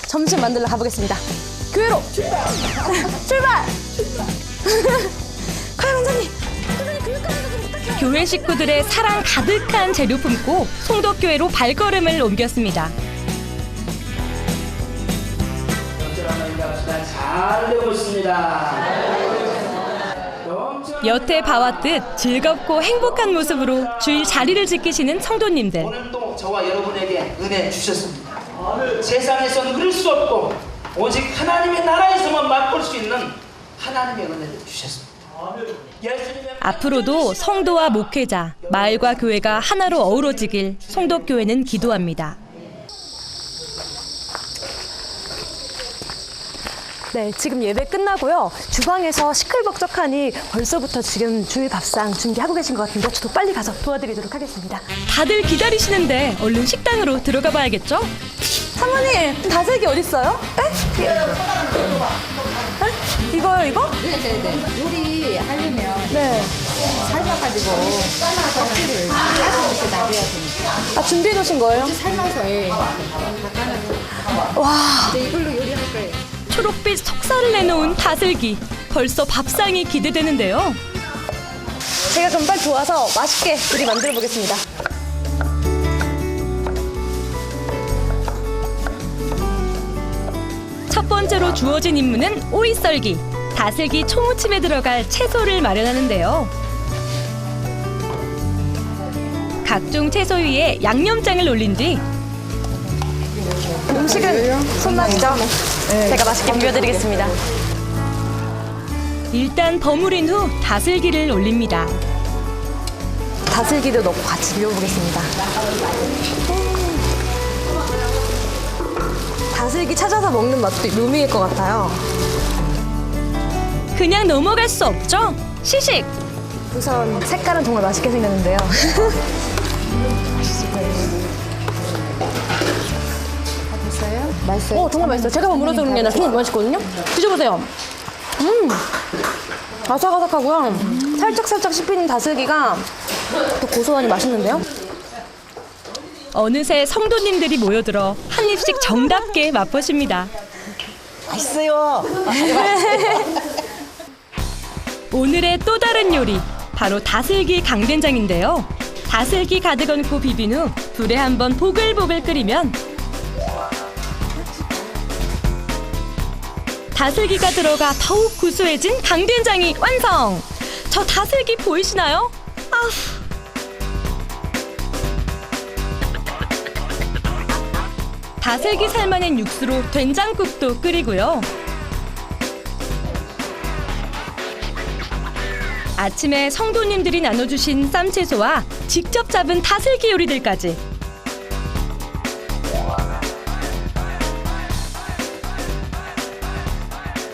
점심 만들러 가보겠습니다. 교회로 출발! 가요 원장님. 교회 식구들의 사랑 가득한 재료 품고 송덕교회로 발걸음을 옮겼습니다. 잘 되고 있습니다. 여태 봐왔듯 즐겁고 행복한 모습으로 주일 자리를 지키시는 성도님들. 오늘도 저와 여러분에게 은혜 주셨습니다. 세상에서 누릴 수 없고 오직 하나님의 나라에서만 맛볼 수 있는 하나님의 은혜를 주셨습니다. 앞으로도 성도와 목회자, 마을과 교회가 하나로 어우러지길 송덕교회는 기도합니다. 네, 지금 예배 끝나고요. 주방에서 시끌벅적하니 벌써부터 지금 주일 밥상 준비하고 계신 것 같은데 저도 빨리 가서 도와드리도록 하겠습니다. 다들 기다리시는데 얼른 식당으로 들어가 봐야겠죠? 사모님, 다슬기 어딨어요? 이거요, 이거? 네네네. 요리 하려면 네. 삶아가지고 껍질을 까서 이렇게 놔둬야 되니까. 아, 준비해 놓으신 거예요? 삶아서 와. 이제 이걸로 요리할 거예요. 초록빛 속살을 내놓은 다슬기. 벌써 밥상이 기대되는데요. 제가 그럼 빨리 도와서 맛있게 요리 만들어 보겠습니다. 첫 번째로 주어진 임무는 오이 썰기. 다슬기 초무침에 들어갈 채소를 마련하는데요. 각종 채소 위에 양념장을 올린 뒤 음식은 손맛이죠? 제가 맛있게 비벼드리겠습니다. 일단 버무린 후 다슬기를 올립니다. 다슬기도 넣고 같이 비벼보겠습니다. 다슬기 찾아서 먹는 맛도 묘미일 것 같아요. 그냥 넘어갈 수 없죠? 시식! 우선 색깔은 정말 맛있게 생겼는데요. 됐어요? 맛있어요? 정말 맛있어요. 제가 버무려서 그런 게 아니라 정말 맛있거든요. 드셔보세요. 아삭아삭하고요. 살짝살짝 씹히는 다슬기가 또 고소하니 맛있는데요? 어느새 성도님들이 모여들어 한 입씩 정답게 맛보십니다. 맛있어요. 오늘의 또 다른 요리, 바로 다슬기 강된장인데요. 다슬기 가득 얹고 비빈 후 불에 한번 보글보글 끓이면 다슬기가 들어가 더욱 구수해진 강된장이 완성! 저 다슬기 보이시나요? 다슬기 삶아낸 육수로 된장국도 끓이고요. 아침에 성도님들이 나눠주신 쌈채소와 직접 잡은 다슬기 요리들까지.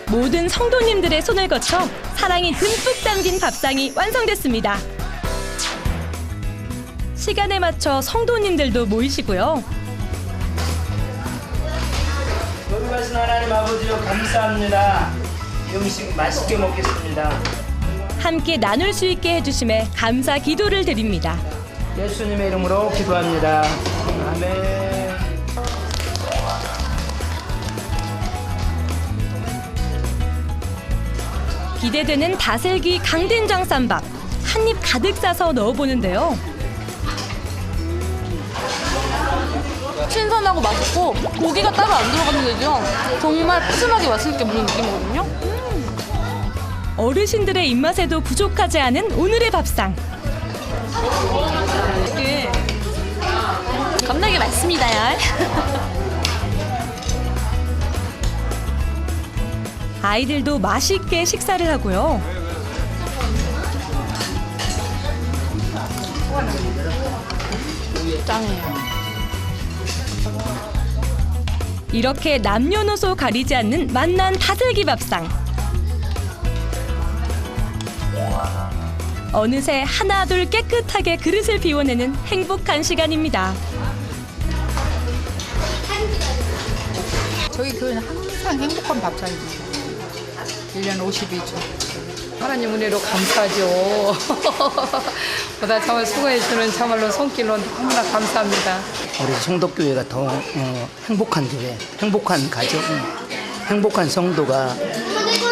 모든 성도님들의 손을 거쳐 사랑이 듬뿍 담긴 밥상이 완성됐습니다. 시간에 맞춰 성도님들도 모이시고요. 거룩하신 하나님 아버지요, 감사합니다. 이 음식 맛있게 먹겠습니다. 함께 나눌 수 있게 해주심에 감사 기도를 드립니다. 예수님의 이름으로 기도합니다. 아멘. 기대되는 다슬기 강된장 쌈밥, 한 입 가득 싸서 넣어보는데요. 신선하고 맛있고 고기가 따로 안 들어가는 데죠. 정말 푸짐하게 맛있게 먹는 느낌이거든요. 어르신들의 입맛에도 부족하지 않은 오늘의 밥상. 이게 겁나게 맛있습니다. 아이들도 맛있게 식사를 하고요. 짱이에요. 이렇게 남녀노소 가리지 않는 맛난 다슬기 밥상. 어느새 하나둘 깨끗하게 그릇을 비워내는 행복한 시간입니다. 저희 교회는 항상 행복한 밥상이죠. 1년 52주. 하나님 은혜로 감사하죠. 보다 정말 수고해주는 참말로 손길로 너무나 감사합니다. 우리 성덕교회가 더 행복한 교회, 행복한 가정, 행복한 성도가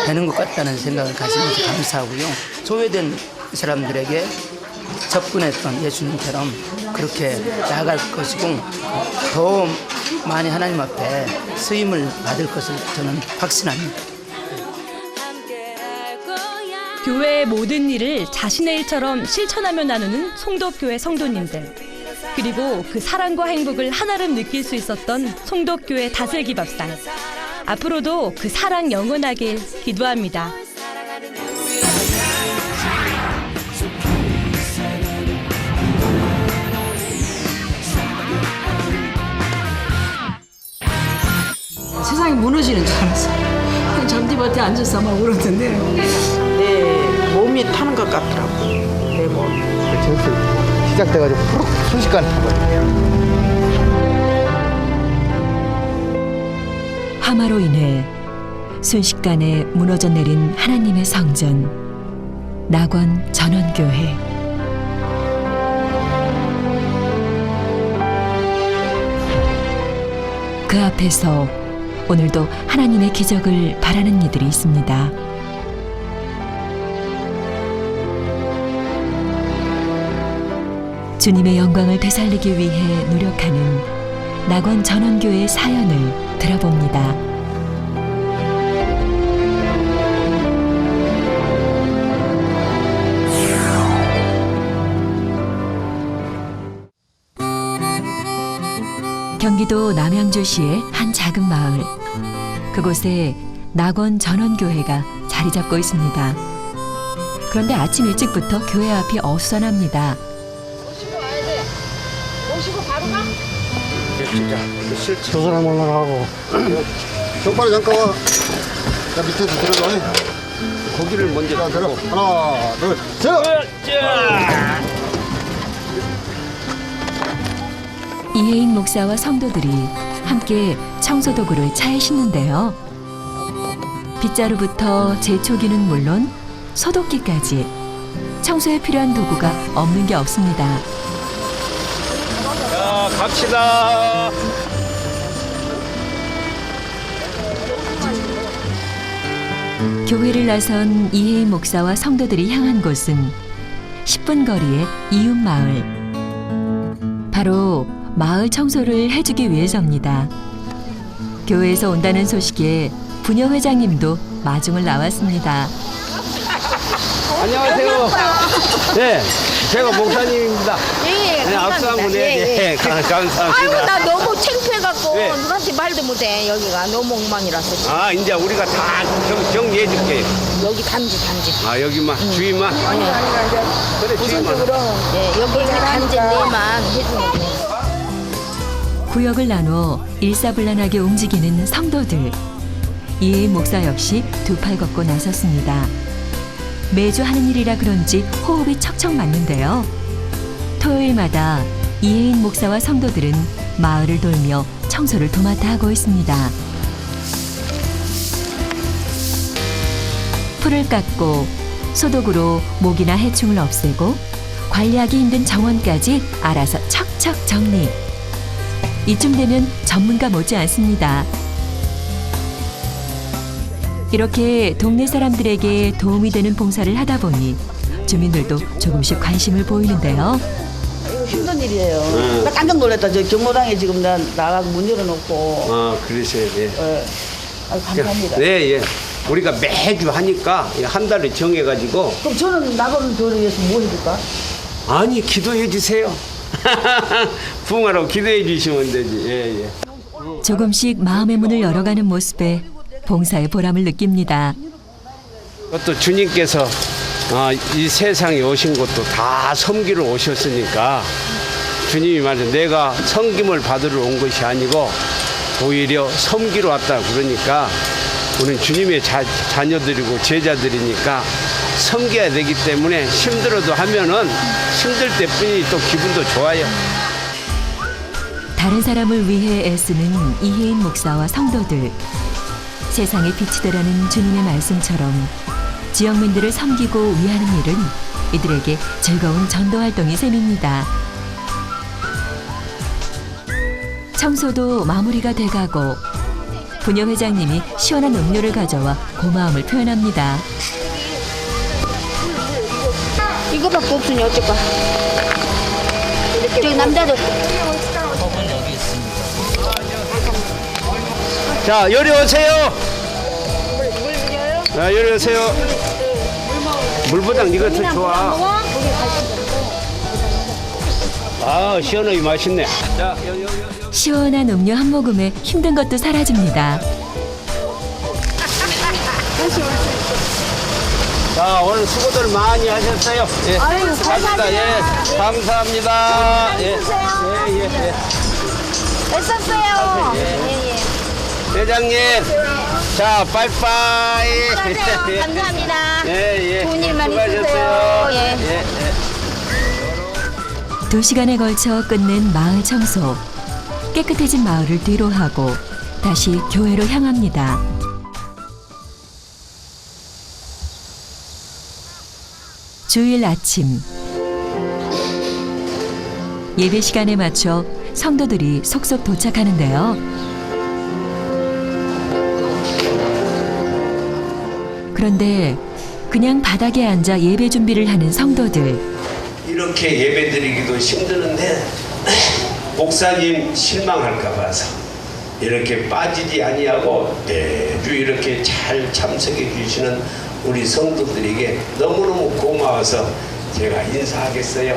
되는 것 같다는 생각을 가지면서 감사하고요. 소외된 사람들에게 접근했던 예수님처럼 그렇게 나아갈 것이고 더 많이 하나님 앞에 쓰임을 받을 것을 저는 확신합니다. 교회의 모든 일을 자신의 일처럼 실천하며 나누는 송덕교회 성도님들. 그리고 그 사랑과 행복을 한아름 느낄 수 있었던 송덕교회 다슬기 밥상. 앞으로도 그 사랑 영원하길 기도합니다. 세상이 무너지는 줄 알았어요. 그냥 잔디밭에 앉아서 막 울었는데 내 몸이 타는 것 같더라고. 내 몸. 전술 시작돼가지고 푸르 순식간에 타버려요. 화마로 인해 순식간에 무너져 내린 하나님의 성전, 낙원 전원교회. 그 앞에서 오늘도 하나님의 기적을 바라는 이들이 있습니다. 주님의 영광을 되살리기 위해 노력하는 낙원 전원교회의 사연을 들어봅니다. 경기도 남양주시의 한 작은 마을. 그곳에 낙원 전원교회가 자리 잡고 있습니다. 그런데 아침 일찍부터 교회 앞이 어수선합니다. 오시고 바로 가? 진짜 저 사람 올라가고 정발이 잠깐 와. 나 밑에서 들어가. 고기를 먼저 들어. 하나 둘 셋. 이혜인 목사와 성도들이 함께 청소도구를 차에 싣는데요. 빗자루부터 제초기는 물론 소독기까지 청소에 필요한 도구가 없는 게 없습니다. 자, 갑시다. 교회를 나선 이혜인 목사와 성도들이 향한 곳은 10분 거리의 이웃 마을. 바로 마을 청소를 해주기 위해서입니다. 교회에서 온다는 소식에 부녀 회장님도 마중을 나왔습니다. 안녕하세요. 네, 제가 목사님입니다. 예, 네, 악수 한번 감사합니다. 해. 감사합니다. 아이고, 나 너무 창피해갖고 네. 누구한테 말도 못해. 여기가 너무 엉망이라서. 아, 이제 우리가 다 정리해 줄게. 여기 단지. 아, 여기만, 주위만? 그래, 주위만. 네, 여기 단지 내만 해주면 돼. 구역을 나누어 일사불란하게 움직이는 성도들. 이혜인 목사 역시 두 팔 걷고 나섰습니다. 매주 하는 일이라 그런지 호흡이 척척 맞는데요. 토요일마다 이혜인 목사와 성도들은 마을을 돌며 청소를 도맡아 하고 있습니다. 풀을 깎고 소독으로 모기나 해충을 없애고 관리하기 힘든 정원까지 알아서 척척 정리. 이쯤 되면 전문가 못지 않습니다. 이렇게 동네 사람들에게 도움이 되는 봉사를 하다 보니 주민들도 조금씩 관심을 보이는데요. 힘든 일이에요. 응. 나 깜짝 놀랐다. 저 경로당에 지금 나 나가서 문 열어놓고. 아, 그러셔야 돼. 아유, 감사합니다. 네, 예. 우리가 매주 하니까 한 달을 정해가지고. 그럼 저는 나가는 저를 위해서 뭐 해줄까? 아니, 기도해 주세요. 부흥하라고 기도해 주시면 되지. 예, 예. 조금씩 마음의 문을 열어가는 모습에 봉사의 보람을 느낍니다. 또 주님께서 이 세상에 오신 것도 다 섬기러 오셨으니까 주님이 말씀 내가 섬김을 받으러 온 것이 아니고 오히려 섬기러 왔다 그러니까 우리는 주님의 자녀들이고 제자들이니까 섬겨야 되기 때문에 힘들어도 하면은 힘들 때뿐이 또 기분도 좋아요. 다른 사람을 위해 애쓰는 이혜인 목사와 성도들. 세상의 빛이 되라는 주님의 말씀처럼 지역민들을 섬기고 위하는 일은 이들에게 즐거운 전도 활동이 셈입니다. 청소도 마무리가 돼가고 부녀 회장님이 시원한 음료를 가져와 고마움을 표현합니다. 이거밖에 없으니 어쩔까? 저기 남자들. 자, 요리 오세요. 자, 요리 오세요. 물보다 이거 더 좋아. 아, 시원하게 맛있네. 자, 시원한 음료 한 모금에 힘든 것도 사라집니다. 자, 오늘 수고들 많이 하셨어요. 예. 아유, 갑시다. 예. 감사합니다. 예. 예. 애썼어요. 예. 회장님, 자, 빠이빠이. 감사합니다. 예. 좋은 일 많이 수고하셨어요. 있으세요. 예. 2시간에 걸쳐 끝낸 마을 청소. 깨끗해진 마을을 뒤로 하고 다시 교회로 향합니다. 주일 아침. 예배 시간에 맞춰 성도들이 속속 도착하는데요. 그런데 그냥 바닥에 앉아 예배 준비를 하는 성도들. 이렇게 예배 드리기도 힘드는데 목사님 실망할까 봐서 이렇게 빠지지 아니하고 매주 이렇게 잘 참석해 주시는 우리 성도들에게 너무너무 고마워서 제가 인사하겠어요.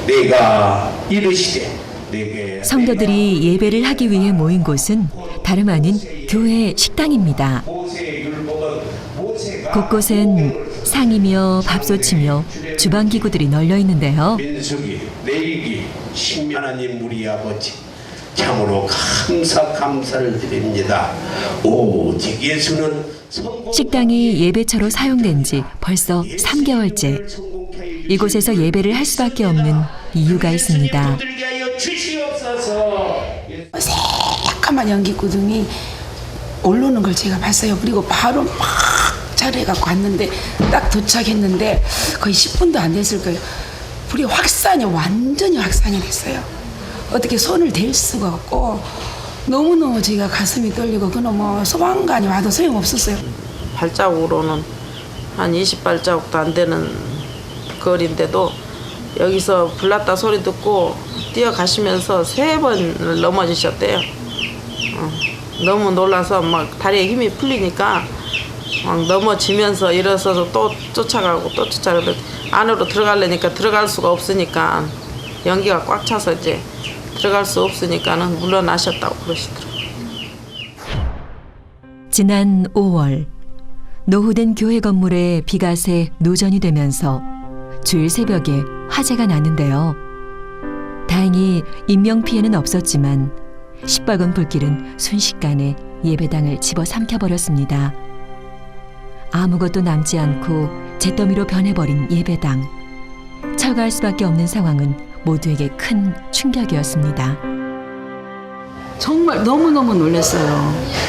내가 이르시되 내게 성도들이 예배를 하기 위해 모인 곳은 다름 아닌 교회 식당입니다. 곳곳엔 상이며 밥솥이며 주방기구들이 널려 있는데요. 민수기, 내이기, 신명 하나님 우리 아버지 참으로 감사를 드립니다. 오직 예수는 식당이 예배처로 사용된 지 벌써 3개월째. 이곳에서 예배를 할 수밖에 없는 이유가 있습니다. 새까만 연기 구둥이 오르는 걸 제가 봤어요. 그리고 바로 막 차려갖고 왔는데 딱 도착했는데 거의 10분도 안 됐을 거예요. 불이 완전히 확산이 됐어요. 어떻게 손을 댈 수가 없고 너무너무 제가 가슴이 떨리고 그놈 뭐 소방관이 와도 소용없었어요. 발자국으로는 한 20발자국도 안 되는 거리인데도 여기서 불났다 소리 듣고 뛰어가시면서 3번을 넘어지셨대요. 너무 놀라서 막 다리에 힘이 풀리니까 막 넘어지면서 일어서서 또 쫓아가고 또 쫓아가고 안으로 들어가려니까 들어갈 수가 없으니까 연기가 꽉 차서 이제 들어갈 수 없으니까는 물러나셨다고 그러시더라고요. 지난 5월 노후된 교회 건물에 비가 새 노전이 되면서 주일 새벽에 화재가 났는데요. 다행히 인명피해는 없었지만 시뻘건 불길은 순식간에 예배당을 집어삼켜버렸습니다. 아무것도 남지 않고 잿더미로 변해버린 예배당. 철거할 수밖에 없는 상황은 모두에게 큰 충격이었습니다. 정말 너무너무 놀랐어요.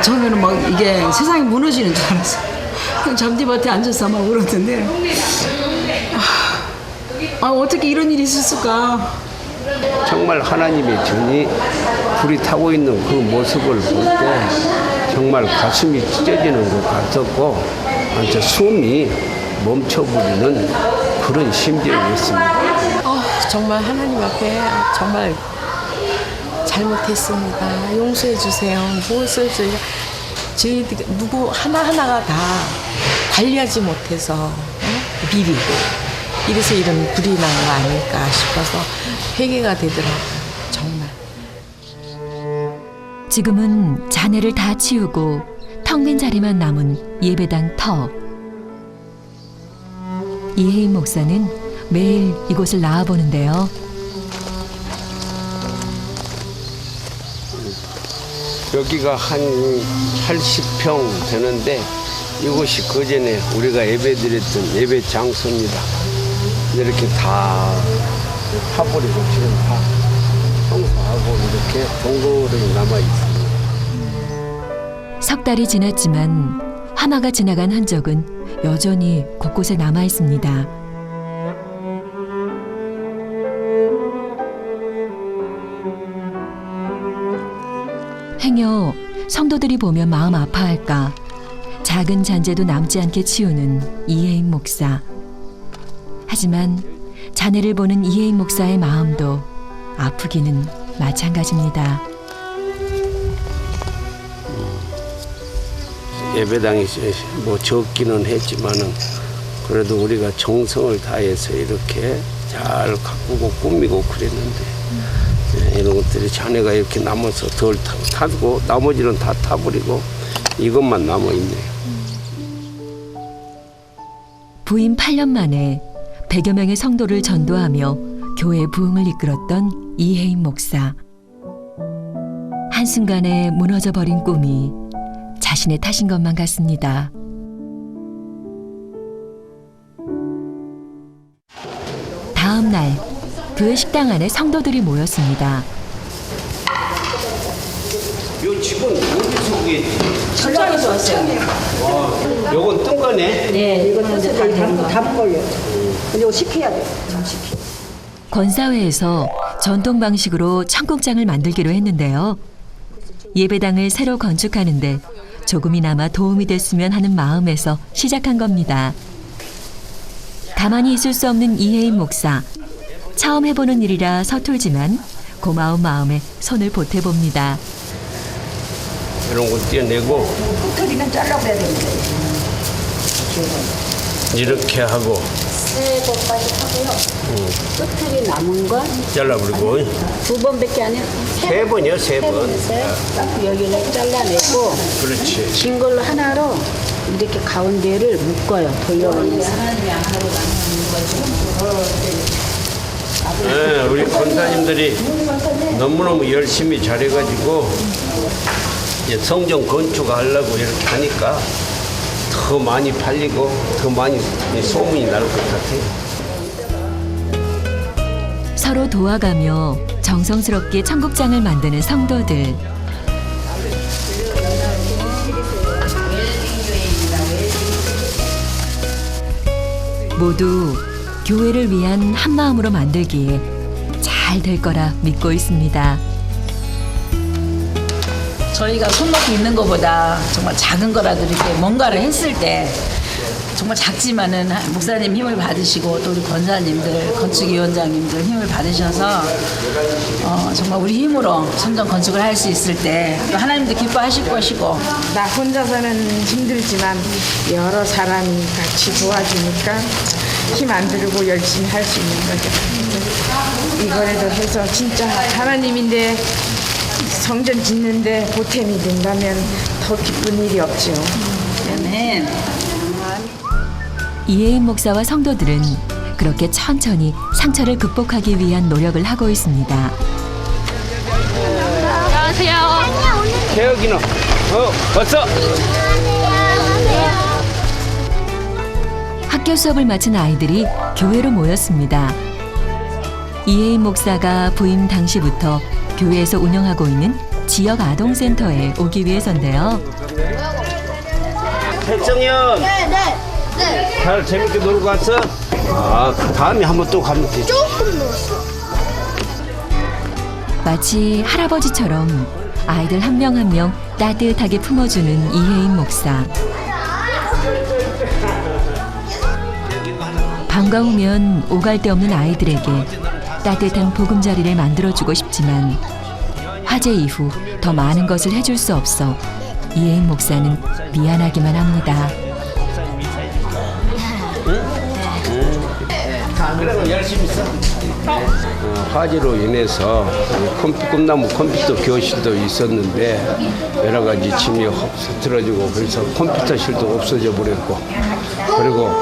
처음에는 막 이게 세상이 무너지는 줄 알았어요. 그냥 잔디밭에 앉아서 막 울었는데 어떻게 이런 일이 있었을까. 정말 하나님의 전이 불이 타고 있는 그 모습을 볼 때 정말 가슴이 찢어지는 것 같았고 완전 숨이 멈춰버리는 그런 심정이었습니다. 정말 하나님 앞에 정말 잘못했습니다. 용서해 주세요. 무엇을 저희 누구 하나하나가 다 관리하지 못해서 미리 이래서 이런 불이 난 거 아닐까 싶어서 회개가 되더라고요. 정말. 지금은 잔해를 다 치우고 텅 빈 자리만 남은 예배당 터. 이혜인 목사는 매일 이곳을 나와보는데요. 여기가 한 80평 되는데 이곳이 그전에 우리가 예배드렸던 예배 장소입니다. 이렇게 다 파버리고 지금 다 청소하고 이렇게 동굴이 남아 있습니다. 석 달이 지났지만 화마가 지나간 흔적은 여전히 곳곳에 남아 있습니다. 행여 성도들이 보면 마음 아파할까 작은 잔재도 남지 않게 치우는 이혜인 목사. 하지만 자네를 보는 이혜인 목사의 마음도 아프기는 마찬가지입니다. 예배당이 뭐 적기는 했지만은 그래도 우리가 정성을 다해서 이렇게 잘 가꾸고 꾸미고 그랬는데 이런 것들이 자네가 이렇게 남아서 덜 타고 나머지는 다 타버리고 이것만 남아있네요. 부임 8년 만에 100여 명의 성도를 전도하며 교회 부흥을 이끌었던 이혜인 목사. 한순간에 무너져버린 꿈이 자신의 탓인 것만 같습니다. 다음 날 교회 식당 안에 성도들이 모였습니다. 요 집은 어디서 구했지? 시장에서 왔어요. 와, 요건 뜬 거네? 네, 이거는 이제 담은 걸로. 이거 식혀야 돼. 식혀. 권사회에서 전통 방식으로 청국장을 만들기로 했는데요. 예배당을 새로 건축하는데 조금이나마 도움이 됐으면 하는 마음에서 시작한 겁니다. 가만히 있을 수 없는 이혜인 목사. 처음 해보는 일이라 서툴지만 고마운 마음에 손을 보태봅니다. 이런 거 떼내고 털이는 잘라버려야 됩니다. 이렇게 하고 세 번까지 하고요. 끝털이 남은 건 잘라버리고 2번밖에 안 해요. 3번이요, 3번. 딱 여기를 잘라내고 그렇지. 긴 걸로 하나로 이렇게 가운데를 묶어요. 돌려보면서. 네, 우리 권사님들이 너무너무 열심히 잘해가지고 이제 성전 건축하려고 이렇게 하니까 더 많이 팔리고 더 많이 소문이 날 것 같아요. 서로 도와가며 정성스럽게 청국장을 만드는 성도들. 모두 교회를 위한 한 마음으로 만들기에 잘 될 거라 믿고 있습니다. 저희가 손 놓고 있는 것보다 정말 작은 거라도 이렇게 뭔가를 했을 때 정말 작지만은 목사님 힘을 받으시고 또 우리 권사님들, 건축위원장님들 힘을 받으셔서 정말 우리 힘으로 성전 건축을 할 수 있을 때 또 하나님도 기뻐하실 것이고 나 혼자서는 힘들지만 여러 사람이 같이 도와주니까 힘 안 들고 열심히 할 수 있는 거죠. 이거라도 해서 진짜 하나님인데 성전 짓는데 보탬이 된다면 더 기쁜 일이 없죠. 아멘. 이혜인 목사와 성도들은 그렇게 천천히 상처를 극복하기 위한 노력을 하고 있습니다. 안녕하세요. 태혁이는 왔어. 학교 수업을 마친 아이들이 교회로 모였습니다. 이혜인 목사가 부임 당시부터 교회에서 운영하고 있는 지역 아동센터에 오기 위해서인데요. 백정현. 네. 잘 재밌게 놀고 왔어? 다음에 한번 또 가면 되지. 조금 넣었어. 마치 할아버지처럼 아이들 한 명 한 명 따뜻하게 품어주는 이혜인 목사. 방과 후면 오갈 데 없는 아이들에게 따뜻한 보금자리를 만들어주고 싶지만 화재 이후 더 많은 것을 해줄 수 없어 이혜인 목사는 미안하기만 합니다. 그래도 열심히 써. 화재로 인해서 꿈나무 컴퓨터 교실도 있었는데 여러 가지 짐이 흐트러지고 그래서 컴퓨터실도 없어져 버렸고 그리고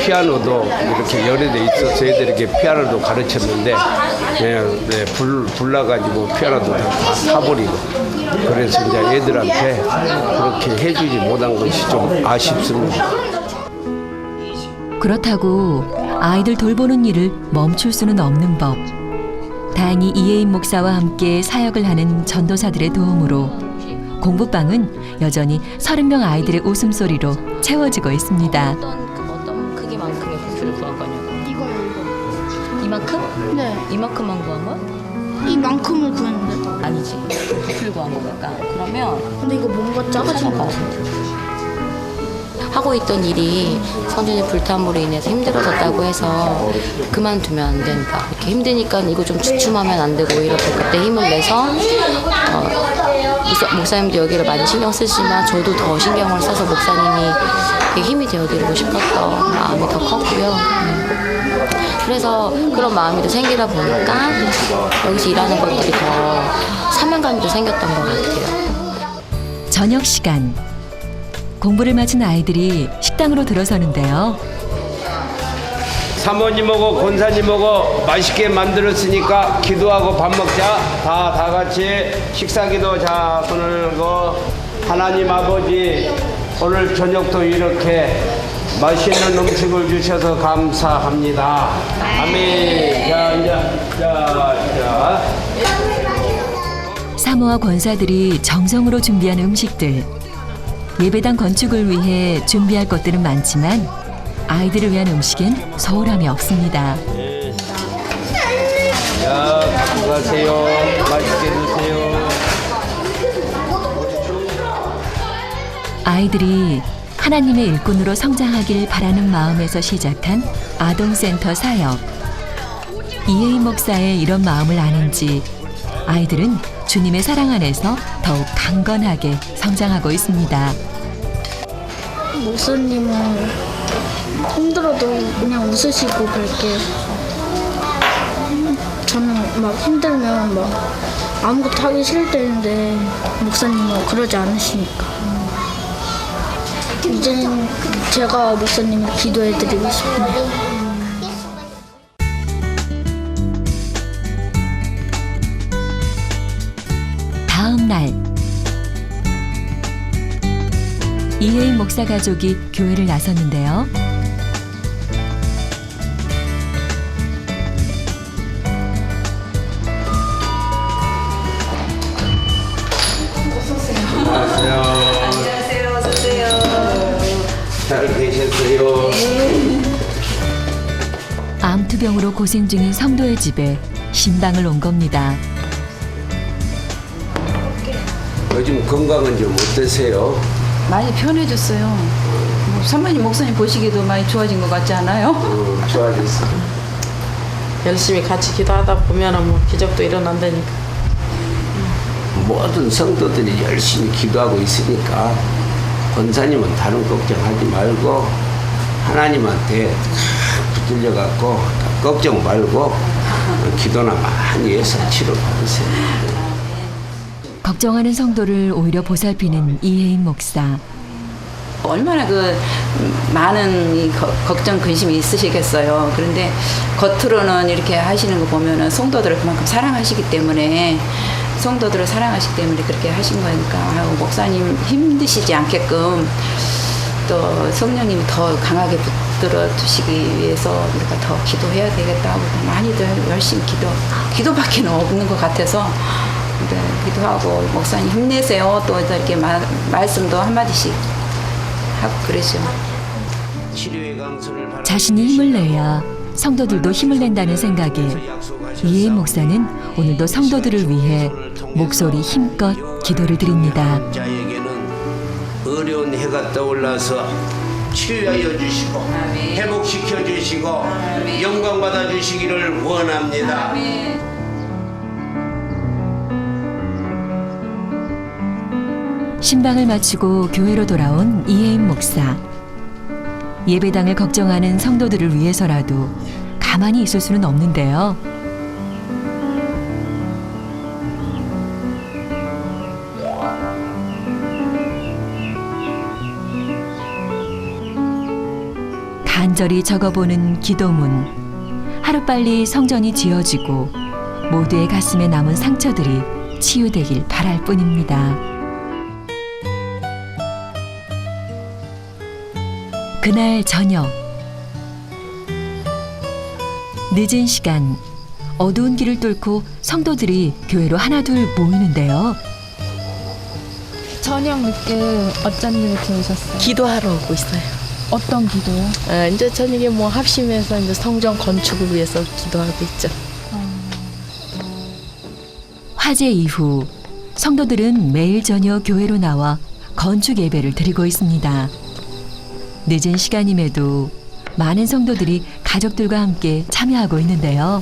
피아노도 이렇게 여러 대 있어서 애들에게 피아노도 가르쳤는데 불 나가지고 피아노도 다 타버리고 그래서 이제 애들한테 그렇게 해주지 못한 것이 좀 아쉽습니다. 그렇다고 아이들 돌보는 일을 멈출 수는 없는 법. 다행히 이혜인 목사와 함께 사역을 하는 전도사들의 도움으로 공부방은 여전히 30명 아이들의 웃음소리로 채워지고 있습니다. 어떤 크기만큼의 부피를 구한 거냐고. 이거. 이만큼? 네. 이만큼만 구한 거야? 이만큼을 구했는데. 아니지. 부피를 구한 거니까. 그러면 근데 이거 뭔가 작아진 것 같은데. 하고 있던 일이 성전이 불탄으로 인해서 힘들어졌다고 해서 그만두면 안 된다. 이렇게 힘드니까 이거 좀 주춤하면 안 되고 이렇게 그때 힘을 내서 목사님도 여기를 많이 신경 쓰시지만 저도 더 신경을 써서 목사님이 힘이 되어드리고 싶었던 마음이 더 컸고요. 그래서 그런 마음이 더 생기다 보니까 여기서 일하는 것들이 더 사명감도 생겼던 것 같아요. 저녁 시간. 공부를 마친 아이들이 식당으로 들어서는데요. 사모님하고 권사님하고 맛있게 만들었으니까 기도하고 밥 먹자. 다 같이 식사기도 자 손을 들고 하나님 아버지 오늘 저녁도 이렇게 맛있는 음식을 주셔서 감사합니다. 아멘. 자. 사모와 권사들이 정성으로 준비한 음식들. 예배당 건축을 위해 준비할 것들은 많지만 아이들을 위한 음식엔 소홀함이 없습니다. 자, 갖고 가세요. 맛있게 드세요. 아이들이 하나님의 일꾼으로 성장하길 바라는 마음에서 시작한 아동센터 사역. 이혜인 목사의 이런 마음을 아는지 아이들은 주님의 사랑 안에서 더욱 강건하게 성장하고 있습니다. 목사님은 힘들어도 그냥 웃으시고 그렇게 저는 막 힘들면 막 아무것도 하기 싫을 때인데 목사님은 그러지 않으시니까 이제는 제가 목사님을 기도해드리고 싶네요. 다음 날 이혜인 목사 가족이 교회를 나섰는데요. 안녕하세요. 어서 오세요. 잘 계셨어요? 전투병으로 고생 중인 성도의 집에 신방을 온 겁니다. 요즘 건강은 좀 어떠세요? 많이 편해졌어요. 뭐 사모님, 목사님 보시기에도 많이 좋아진 것 같지 않아요? 좋아졌어. 열심히 같이 기도하다 보면은 뭐 기적도 일어난다니까. 모든 성도들이 열심히 기도하고 있으니까 권사님은 다른 걱정하지 말고 하나님한테 붙들려 갖고 걱정 말고 기도나 많이 해서 치료 받으세요. 걱정하는 성도를 오히려 보살피는 이혜인 목사. 얼마나 많은 이 걱정 근심이 있으시겠어요. 그런데 겉으로는 이렇게 하시는 거 보면은 성도들을 그만큼 사랑하시기 때문에 그렇게 하신 거니까 목사님 힘드시지 않게끔 또 성령님이 더 강하게 붙들어 주시기 위해서 우리가 더 기도해야 되겠다고 많이들 열심히 기도밖에 없는 것 같아서 기도하고 목사님 힘내세요. 또 이렇게 말씀도 한마디씩 하고 그러죠. 자신이 힘을 내야 성도들도 힘을 낸다는 생각에 이혜인 목사는 오늘도 성도들을 위해 목소리 힘껏 기도를 드립니다. 어려운 해가 떠올라서 치유하여 주시고 회복시켜 주시고 영광 받아 주시기를 원합니다. 신방을 마치고 교회로 돌아온 이혜인 목사. 예배당을 걱정하는 성도들을 위해서라도 가만히 있을 수는 없는데요. 간절히 적어보는 기도문. 하루빨리 성전이 지어지고 모두의 가슴에 남은 상처들이 치유되길 바랄 뿐입니다. 그날 저녁, 늦은 시간, 어두운 길을 뚫고 성도들이 교회로 하나둘 모이는데요. 저녁 늦게 어쩐 일을 들으셨어요? 기도하러 오고 있어요. 어떤 기도요? 이제 저녁에 뭐 합심해서 이제 성전 건축을 위해서 기도하고 있죠. 화재 이후 성도들은 매일 저녁 교회로 나와 건축 예배를 드리고 있습니다. 늦은 시간임에도 많은 성도들이 가족들과 함께 참여하고 있는데요.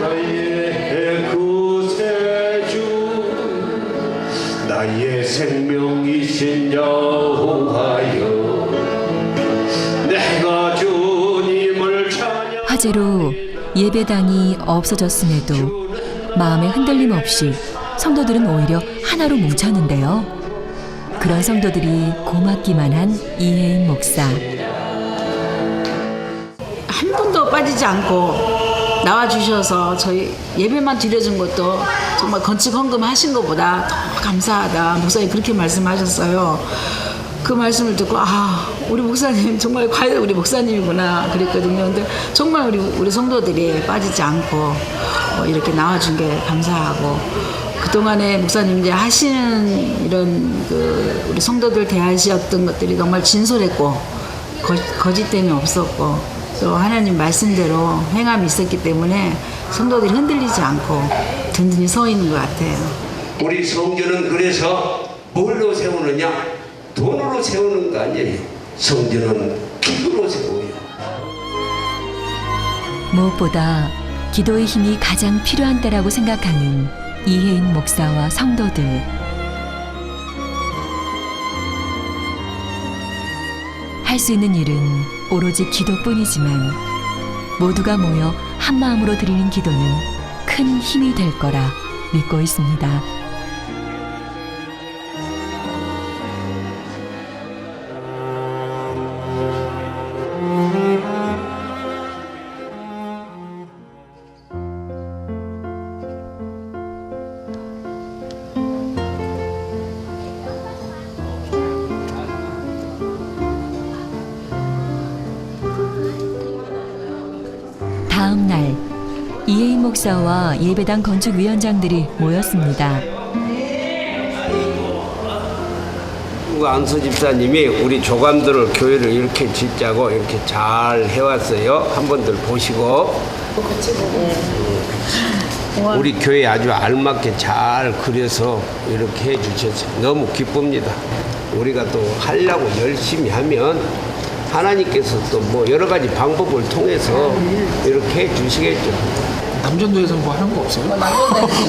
나의 구세주 나의 생명이신 여호와여 내가 주님을 찬양. 화재로 예배당이 없어졌음에도 마음에 흔들림 없이 성도들은 오히려 하나로 뭉쳤는데요. 그런 성도들이 고맙기만 한 이혜인 목사. 한 번도 빠지지 않고 나와주셔서 저희 예배만 드려준 것도 정말 건축 헌금 하신 것보다 더 감사하다. 목사님 그렇게 말씀하셨어요. 그 말씀을 듣고 우리 목사님 정말 과연 우리 목사님이구나 그랬거든요. 근데 정말 우리 성도들이 빠지지 않고 이렇게 나와준 게 감사하고 그동안에 목사님 이제 하시는 이런 우리 성도들 대하셨던 것들이 정말 진솔했고 거짓됨이 없었고 또 하나님 말씀대로 행함이 있었기 때문에 성도들이 흔들리지 않고 든든히 서 있는 것 같아요. 우리 성전은 그래서 뭘로 세우느냐? 돈으로 세우는 거 아니에요. 성전은 기도로 세워요. 무엇보다 기도의 힘이 가장 필요한 때라고 생각하는 이혜인 목사와 성도들. 할 수 있는 일은 오로지 기도뿐이지만 모두가 모여 한 마음으로 드리는 기도는 큰 힘이 될 거라 믿고 있습니다. 다음 날 이혜인 목사와 예배당 건축위원장들이 모였습니다. 우리 안수 집사님이 우리 조감들을 교회를 이렇게 짓자고 이렇게 잘 해왔어요. 한 번들 보시고 우리 교회 아주 알맞게 잘 그려서 이렇게 해주셔서 너무 기쁩니다. 우리가 또 하려고 열심히 하면 하나님께서 또 뭐 여러 가지 방법을 통해서 이렇게 해주시겠죠. 남전도에서 뭐 하는 거 없어요?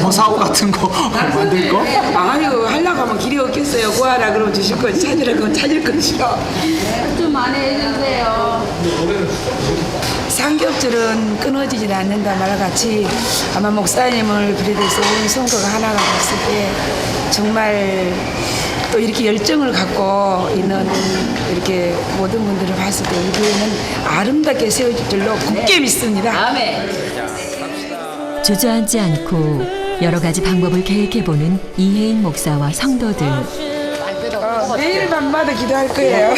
뭐 사업 같은 거 만들 거? 아유 하려고 하면 길이 없겠어요. 구하라 그러면 주실 거지, 찾으라 그러면 찾을 것이요. 좀 많이 해주세요. 삼겹줄은 끊어지지 않는다 말같이 아마 목사님을 비롯해서 온 성도가 하나가 됐을 때 정말 또 이렇게 열정을 갖고 있는 이렇게 모든 분들을 봤을 때 우리 교회는 아름답게 세워질 줄로 굳게 믿습니다. 아멘. 주저앉지 않고 여러 가지 방법을 계획해보는 이혜인 목사와 성도들. 매일 밤마다 기도할 거예요.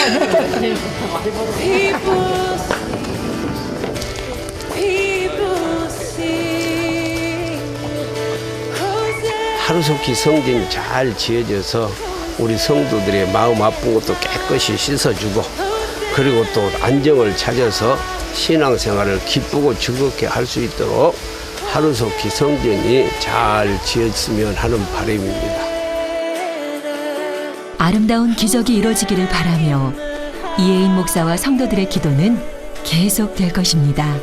하루속히 성전이 잘 지어져서 우리 성도들의 마음 아픈 것도 깨끗이 씻어주고 그리고 또 안정을 찾아서 신앙생활을 기쁘고 즐겁게 할 수 있도록 하루속히 성전이 잘 지었으면 하는 바람입니다. 아름다운 기적이 이루어지기를 바라며 이혜인 목사와 성도들의 기도는 계속될 것입니다.